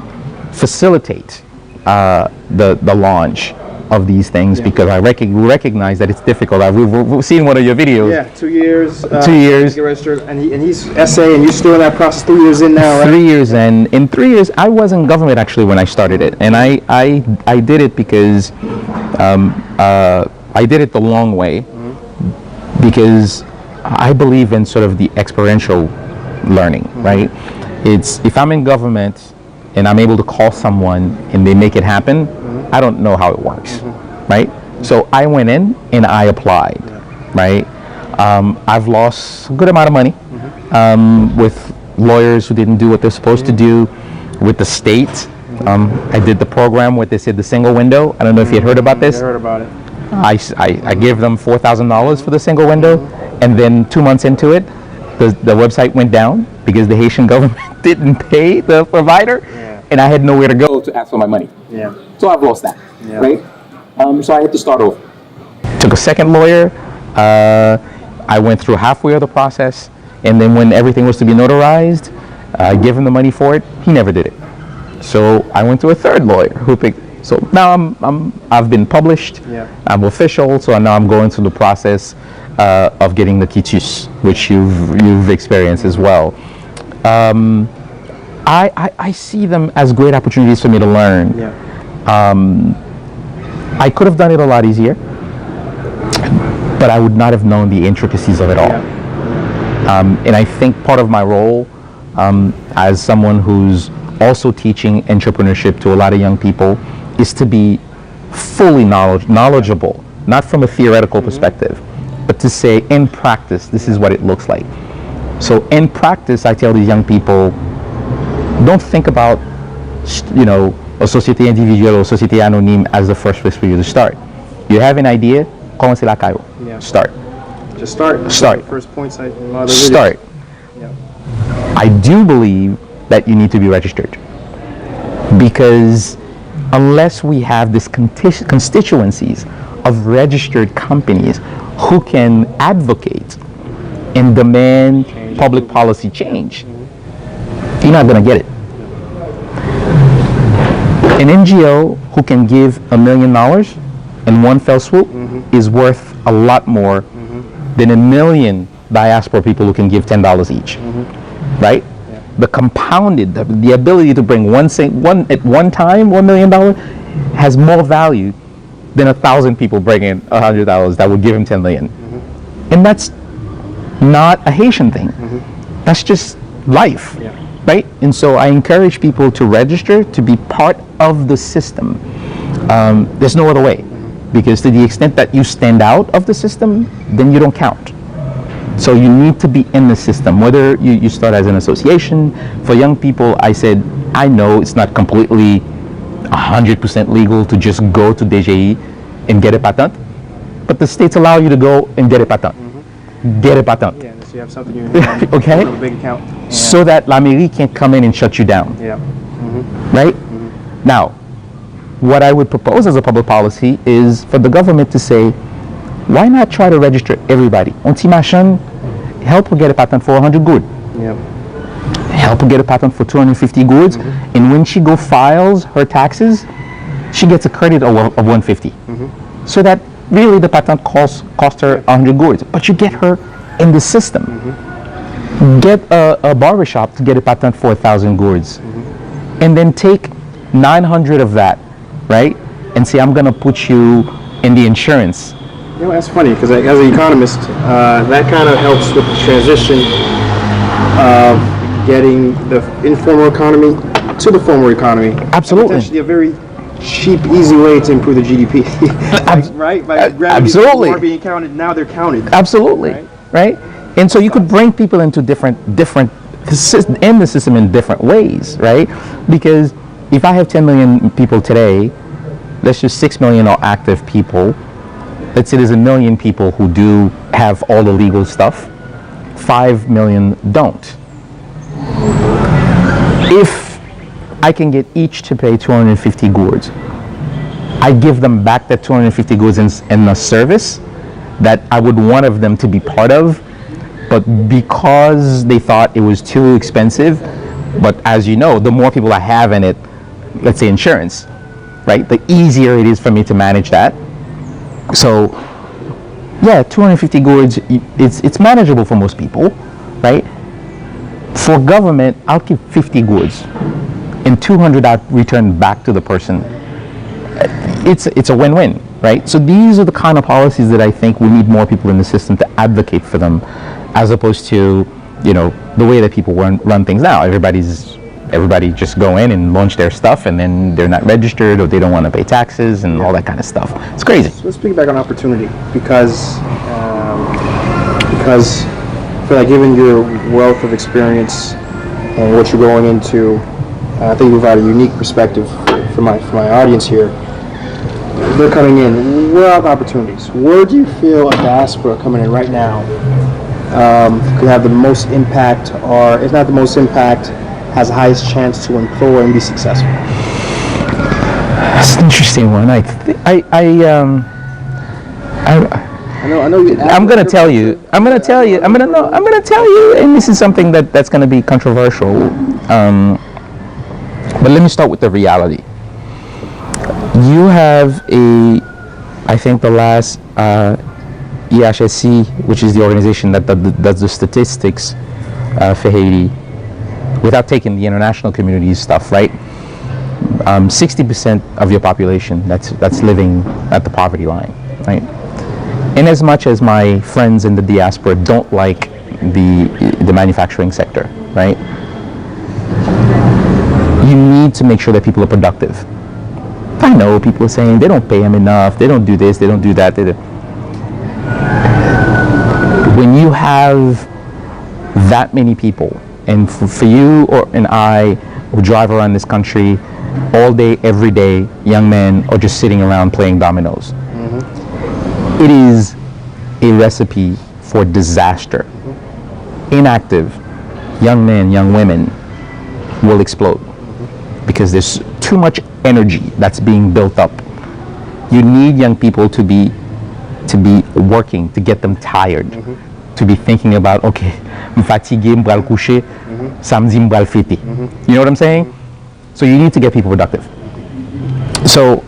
facilitate the launch of these things, because I recognize that it's difficult. We've seen one of your videos. Yeah, 2 years. 2 years. Get registered, and he's SA, and you're still in that process. 3 years in now, right? 3 years in. In 3 years, I was in government actually when I started it, and I did it because I did it the long way, because I believe in sort of the experiential learning, right? It's, if I'm in government and I'm able to call someone and they make it happen, I don't know how it works, right? So I went in and I applied, right? I've lost a good amount of money with lawyers who didn't do what they're supposed to do, with the state. I did the program where they said the single window. I don't know if you had heard about this. I heard about it. I gave them $4,000 for the single window, and then 2 months into it, the website went down because the Haitian government didn't pay the provider, and I had nowhere to go to ask for my money. Yeah. So I've lost that, right? So I had to start over. Took a second lawyer. I went through halfway of the process, and then when everything was to be notarized, I gave him the money for it. He never did it. So I went to a third lawyer who picked. So now I've been published. I'm official. So now I'm going through the process of getting the quitus, which you've experienced as well. I see them as great opportunities for me to learn. I could have done it a lot easier, but I would not have known the intricacies of it all. And I think part of my role as someone who's also teaching entrepreneurship to a lot of young people is to be fully knowledgeable, not from a theoretical perspective, but to say in practice, this is what it looks like. So in practice, I tell these young people, don't think about, a société individuelle or société anonyme as the first place for you to start. You have an idea, commencez la caillou. Start. Just start. Start. First points I start. I do believe that you need to be registered, because unless we have this constituencies of registered companies who can advocate and demand public policy change, you're not going to get it. An NGO who can give $1 million in one fell swoop is worth a lot more than 1 million diaspora people who can give $10 each, right? The compounded, the ability to bring one at one time, $1 million has more value than 1,000 people bringing $100 that would give him 10 million. And that's not a Haitian thing. That's just life, right? And so I encourage people to register, to be part of the system. There's no other way, because to the extent that you stand out of the system, then you don't count. So you need to be in the system, whether you start as an association. For young people, I said, I know it's not completely 100% legal to just go to DGI and get a patent, but the states allow you to go and get a patent. Get a patent. Yeah, so you have something you can okay? a big account. So that La Mairie can't come in and shut you down. Right? Now, what I would propose as a public policy is for the government to say, why not try to register everybody? Onti machin, help her get a patent for 100 good. Help her get a patent for 250 goods. And when she go files her taxes, she gets a credit of 150. So that really the patent cost her 100 goods. But you get her in the system. Get a barbershop to get a patent for 1,000 goods. And then take 900 of that, right? And say, I'm going to put you in the insurance. That's funny, because as an economist, that kind of helps with the transition of getting the informal economy to the formal economy. Absolutely. Potentially a very cheap, easy way to improve the GDP. Right? By absolutely. People are being counted, now they're counted. Absolutely. Right? And so you could bring people into different in the system in different ways, right? Because if I have 10 million people today, let's just 6 million are active people. Let's say there's 1 million people who do have all the legal stuff. 5 million don't. If I can get each to pay 250 gourds. I give them back that 250 gourds in a service that I would one of them to be part of, but because they thought it was too expensive, but as you know, the more people I have in it, let's say insurance, right, the easier it is for me to manage that. So yeah, 250 gourds, it's manageable for most people, right? For government, I'll keep 50 gourds and 200 I'll return back to the person. It's a win-win, right? So these are the kind of policies that I think we need more people in the system to advocate for them, as opposed to, you know, the way that people run things now. Everybody just go in and launch their stuff, and then they're not registered, or they don't want to pay taxes and all that kind of stuff. It's crazy. So let's speak back on opportunity, because I feel like given your wealth of experience and what you're going into, I think you provide a unique perspective for my audience here. They're coming in. Where are the opportunities? Where do you feel a diaspora coming in right now could have the most impact, or if not the most impact, has the highest chance to employ and be successful? That's an interesting one. I know. I'm gonna tell you, and this is something that's gonna be controversial. But let me start with the reality. You have I think the last EHSC, which is the organization that does the statistics for Haiti, without taking the international community's stuff, right? 60% of your population that's living at the poverty line, right? In as much as my friends in the diaspora don't like the manufacturing sector, right? You need to make sure that people are productive. I know people are saying they don't pay them enough, they don't do this, they don't do that. When you have that many people, and for you and I who drive around this country all day, every day, young men are just sitting around playing dominoes. Mm-hmm. It is a recipe for disaster. Mm-hmm. Inactive young men, young women will explode because there's too much energy that's being built up. You need young people to be working, to get them tired, mm-hmm. to be thinking about, okay, I'm fatigué, I'm bral coucher, samedi I'm bral fêter. You know what I'm saying? Mm-hmm. So you need to get people productive. So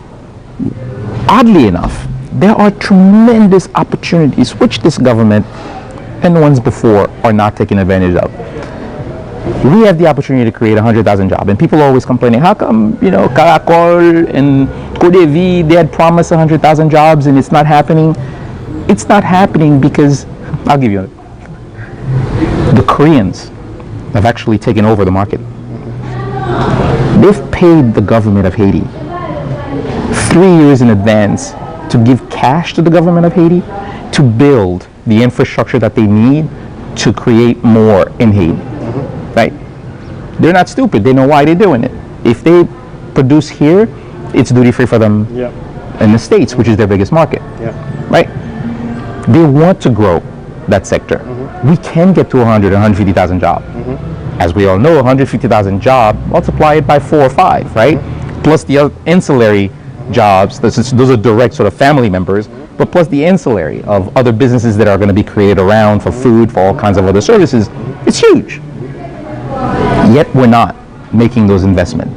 oddly enough, there are tremendous opportunities which this government and the ones before are not taking advantage of. We have the opportunity to create 100,000 jobs, and people are always complaining, how come, you know, Caracol and Codevi, they had promised 100,000 jobs and it's not happening? It's not happening because, I'll give you it, the Koreans have actually taken over the market. They've paid the government of Haiti 3 years in advance to give cash to the government of Haiti to build the infrastructure that they need to create more in Haiti. Right? They're not stupid. They know why they're doing it. If they produce here, it's duty free for them in the States, which is their biggest market. Right? They want to grow that sector. We can get to 100, 150,000 jobs. As we all know, 150,000 jobs, multiply it by 4 or 5, right? Plus the other ancillary jobs, those are direct sort of family members, but plus the ancillary of other businesses that are going to be created around for food, for all kinds of other services. It's huge. Yet we're not making those investments.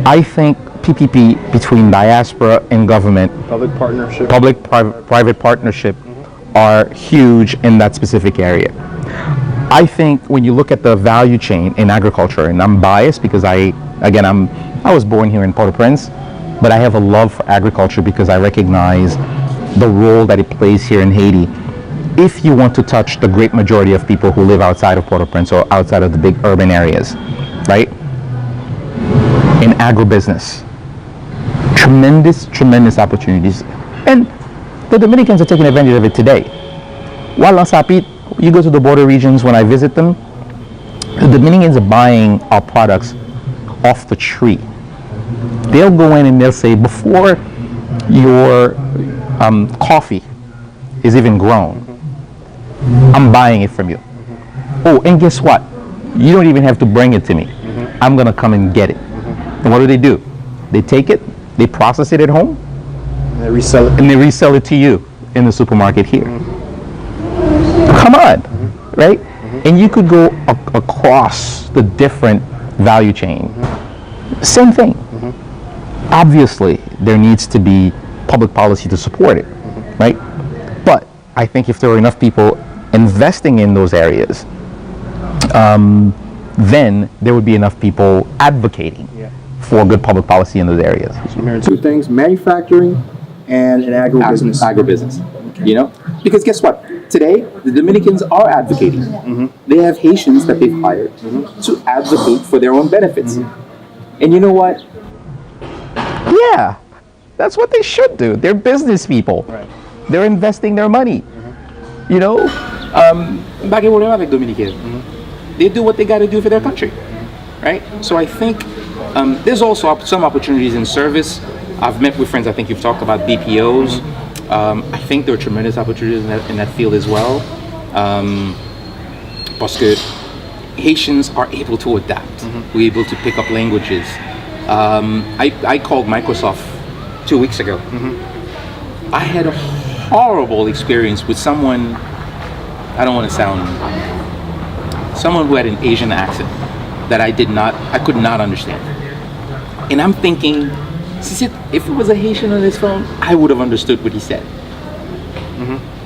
I think PPP between diaspora and government, public-private partnership, are huge in that specific area. I think when you look at the value chain in agriculture, and I'm biased because I was born here in Port-au-Prince, but I have a love for agriculture because I recognize the role that it plays here in Haiti. If you want to touch the great majority of people who live outside of Port-au-Prince or outside of the big urban areas, right? In agribusiness, tremendous opportunities. And the Dominicans are taking advantage of it today. While on Sapit, you go to the border regions, when I visit them, the Dominicans are buying our products off the tree. They'll go in and they'll say, before your coffee is even grown, I'm buying it from you. Oh, and guess what? You don't even have to bring it to me. I'm gonna come and get it. And what do? They take it, they process it at home, And they resell it. and they resell it to you in the supermarket here. Come on, right? And you could go across the different value chain. Same thing. Obviously, there needs to be public policy to support it, right? But I think if there were enough people investing in those areas, then there would be enough people advocating for good public policy in those areas. Two things: manufacturing and an agribusiness. Agribusiness, you know? Because guess what? Today, the Dominicans are advocating. They have Haitians that they've hired to advocate for their own benefits. And you know what? Yeah, that's what they should do. They're business people. Right. They're investing their money. You know? Bagay mo rin avec Dominican. They do what they got to do for their country. Right? So I think there's also some opportunities in service. I've met with friends, I think you've talked about BPOs. I think there are tremendous opportunities in that field as well. Parce que Haitians are able to adapt. We're able to pick up languages. I called Microsoft 2 weeks ago. I had a horrible experience with someone, I don't want to sound, someone who had an Asian accent that I could not understand. And I'm thinking, if it was a Haitian on his phone, I would have understood what he said.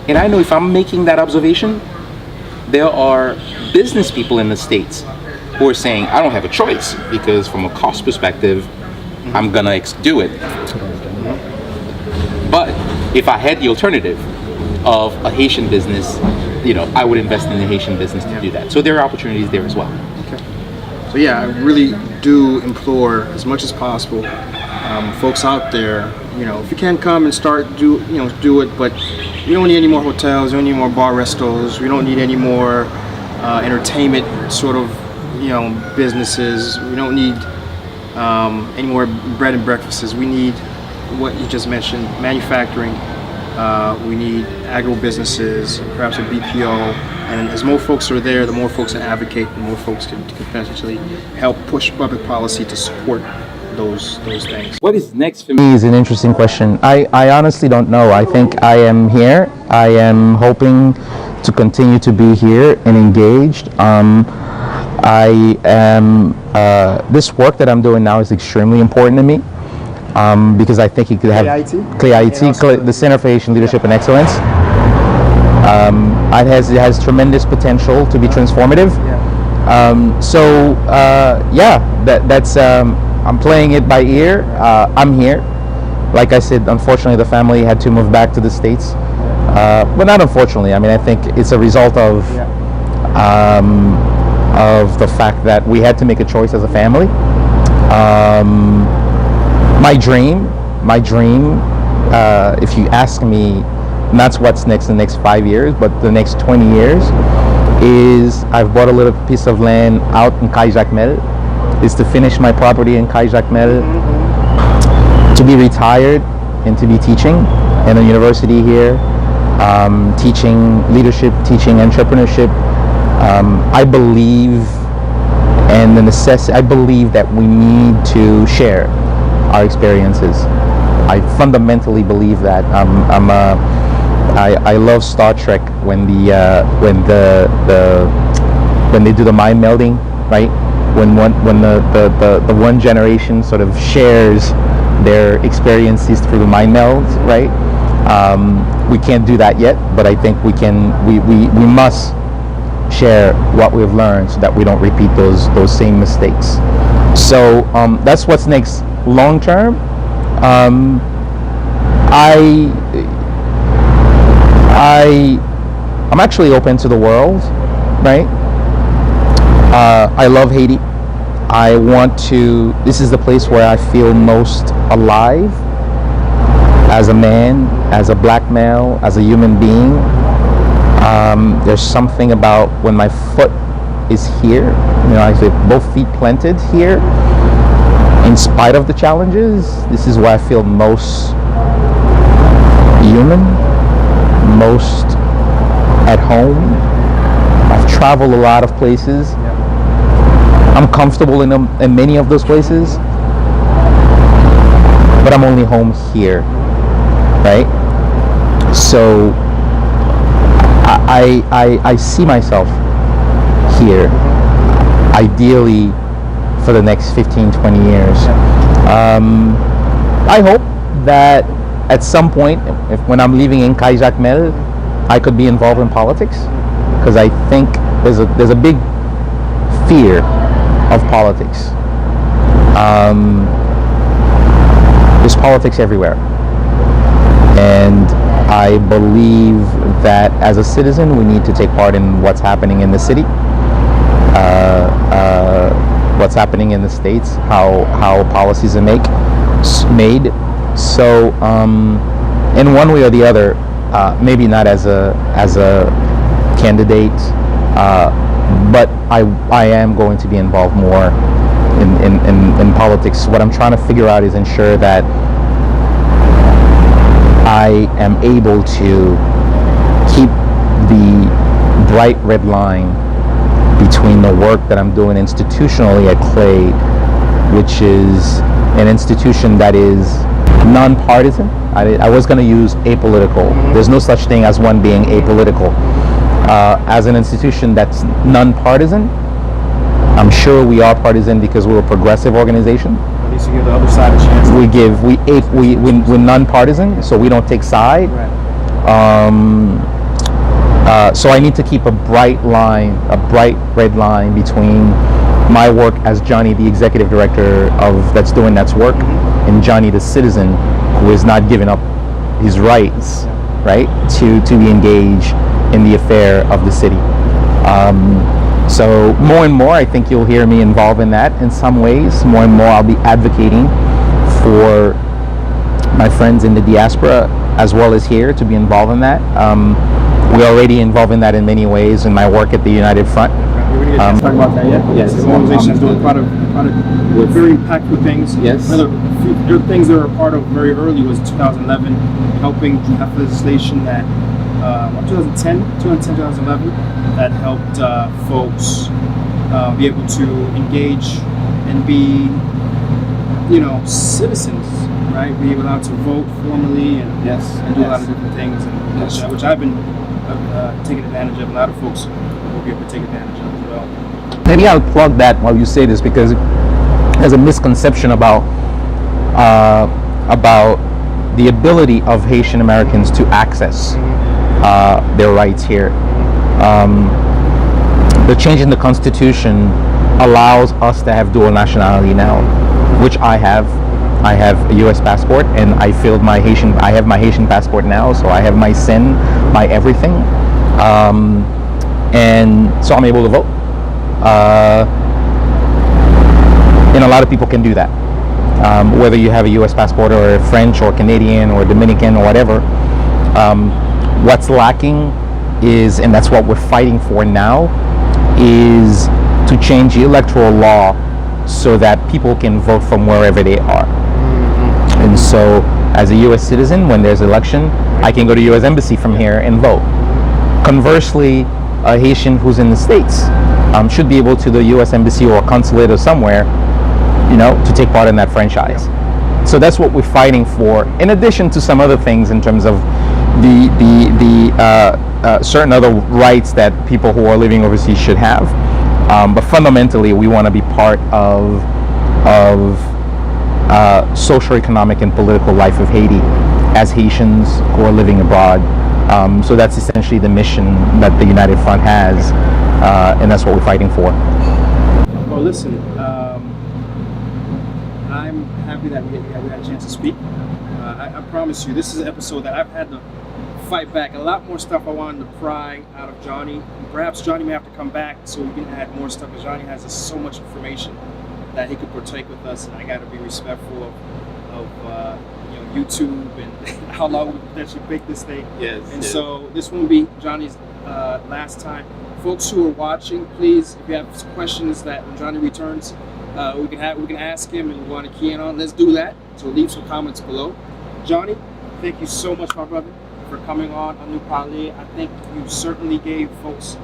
And I know if I'm making that observation, there are business people in the States who are saying, I don't have a choice because from a cost perspective, I'm gonna do it. But if I had the alternative of a Haitian business, you know, I would invest in the Haitian business to do that. So there are opportunities there as well. Okay. So yeah, I really do implore as much as possible, folks out there, you know, if you can come and do it, but we don't need any more hotels, we don't need more bar restos, we don't need any more entertainment sort of, you know, businesses. We don't need any more bread and breakfasts. We need what you just mentioned, manufacturing. We need agro-businesses, perhaps a BPO. And as more folks are there, the more folks can advocate, the more folks can potentially help push public policy to support those things. What is next for me is an interesting question. I honestly don't know. I think I am here. I am hoping to continue to be here and engaged. I am, this work that I'm doing now is extremely important to me because I think it could have the Center for Haitian Leadership and Excellence. It has tremendous potential to be transformative. That's I'm playing it by ear. I'm here. Like I said, unfortunately, the family had to move back to the States. But not unfortunately. I mean, I think it's a result of the fact that we had to make a choice as a family. My dream, if you ask me, not what's next in the next 5 years, but the next 20 years, is I've bought a little piece of land out in Caille-Jacmel, is to finish my property in Caille-Jacmel, to be retired and to be teaching in a university here, teaching leadership, teaching entrepreneurship. I believe in the necessity. I believe that we need to share our experiences. I fundamentally believe that. I love Star Trek when they do the mind melding, right? When the one generation sort of shares their experiences through the mind meld, right? We can't do that yet, but I think we can. We must share what we've learned so that we don't repeat those same mistakes. So that's what's next long term. I'm actually open to the world, right? I love Haiti. I want to, this is the place where I feel most alive as a man, as a black male, as a human being. There's something about when my foot is here, you know, I have both feet planted here, in spite of the challenges. This is where I feel most human, most at home. I've traveled a lot of places. I'm comfortable in many of those places, but I'm only home here, right? So I see myself here, ideally for the next 15, 20 years. I hope that at some point, when I'm living in Caille-Jacmel, I could be involved in politics, because I think there's a big fear of politics. There's politics everywhere, and I believe that as a citizen we need to take part in what's happening in the city, what's happening in the states, how policies are made. So in one way or the other, maybe not as a candidate, but I am going to be involved more in politics. What I'm trying to figure out is ensure that I am able to keep the bright red line between the work that I'm doing institutionally at Clay, which is an institution that is non-partisan. I was going to use apolitical. There's no such thing as one being apolitical. As an institution that's non-partisan, I'm sure we are partisan because we're a progressive organization. At least you give the other side a chance. We're non-partisan, so we don't take side. Right. So I need to keep a bright red line between my work as Johnny, the executive director that's doing that work, and Johnny, the citizen, who is not giving up his rights, right, to be engaged in the affair of the city. So more and more, I think you'll hear me involved in that in some ways. More and more, I'll be advocating for my friends in the diaspora as well as here to be involved in that. We're already involved in that in many ways in my work at the United Front. We're going to get to talk about that yet. Yes. The organization is doing quite a very impactful things. Yes. There are things that were a part of very early was 2011, helping draft legislation that 2011 that helped folks be able to engage and be, citizens, right? Be allowed to vote formally and do a lot of different things, and which I've been taking advantage of. A lot of folks will be able to take advantage of as well. Maybe I'll plug that while you say this, because there's a misconception about the ability of Haitian Americans to access their rights here. The change in the Constitution allows us to have dual nationality now, which I have. I have a U.S. passport, and I have my Haitian passport now, so I have my SIN, my everything, and so I'm able to vote. And a lot of people can do that, whether you have a U.S. passport or a French or Canadian or Dominican or whatever. What's lacking is, and that's what we're fighting for now, is to change the electoral law so that people can vote from wherever they are. And so, as a U.S. citizen, when there's election, I can go to U.S. Embassy from here and vote. Conversely, a Haitian who's in the States should be able to the U.S. Embassy or consulate or somewhere, to take part in that franchise. So that's what we're fighting for, in addition to some other things in terms of the certain other rights that people who are living overseas should have. But fundamentally, we want to be part of social, economic, and political life of Haiti as Haitians who are living abroad. So that's essentially the mission that the United Front has, and that's what we're fighting for. Well, listen, I'm happy that we had a chance to speak. I promise you, this is an episode that I've had to fight back a lot more stuff I wanted to pry out of Johnny. Perhaps Johnny may have to come back so we can add more stuff, because Johnny has so much information that he could partake with us, and I got to be respectful of YouTube and how long we potentially bake this thing. Yes. And so this won't be Johnny's last time. Folks who are watching, please, if you have questions that when Johnny returns, we can ask him and we want to key in on. Let's do that. So leave some comments below. Johnny, thank you so much, my brother, for coming on An Nou Pale. I think you certainly gave folks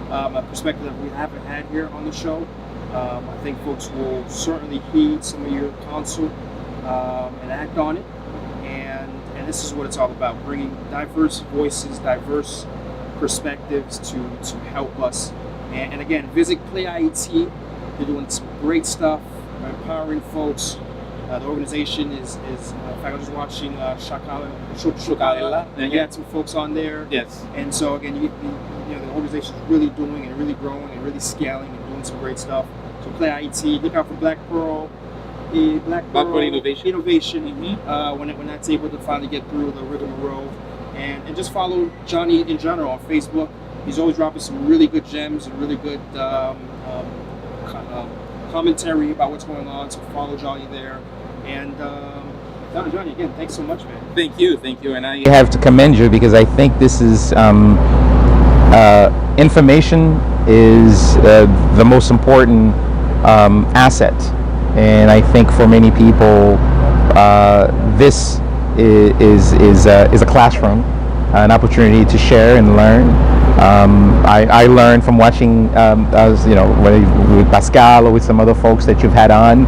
a perspective that we haven't had here on the show. I think folks will certainly heed some of your counsel and act on it. And this is what it's all about: bringing diverse voices, diverse perspectives to help us. And again, visit Play IET. They're doing some great stuff, empowering folks. The organization is in fact, I was just watching Shakala. You had some folks on there. Yes. And so again, you know, the organization is really doing and really growing and really scaling and doing some great stuff. So Play IET, look out for Black Pearl Innovation. When that's able to finally get through the rigmarole, and just follow Johnny in general on Facebook. He's always dropping some really good gems and really good commentary about what's going on. So follow Johnny there. And Johnny, again, thanks so much, man. Thank you, and I I have to commend you because I think this is information is the most important asset, and I think for many people this is a classroom, an opportunity to share and learn. I learned from watching, you know, with Pascal or with some other folks that you've had on,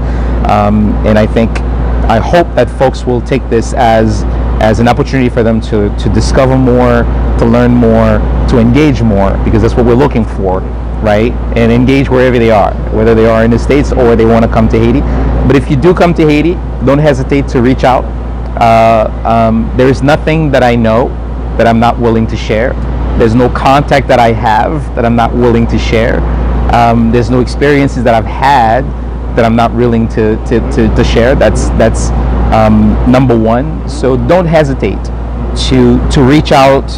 and I hope that folks will take this as an opportunity for them to discover more, to learn more, to engage more, because that's what we're looking for, right? And engage wherever they are, whether they are in the States or they want to come to Haiti. But if you do come to Haiti, don't hesitate to reach out. There is nothing that I know that I'm not willing to share. There's no contact that I have that I'm not willing to share. There's no experiences that I've had that I'm not willing to share. That's number one. So don't hesitate to reach out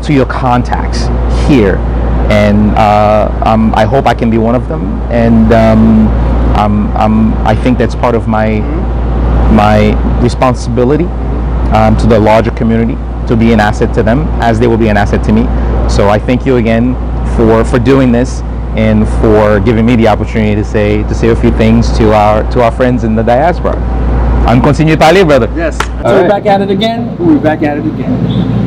to your contacts here, and I hope I can be one of them. And I think that's part of my responsibility to the larger community, to be an asset to them as they will be an asset to me. So I thank you again for doing this and for giving me the opportunity to say a few things to our friends in the diaspora. And continue to parler, brother. Yes. All right. We're back at it again. We'll be back at it again.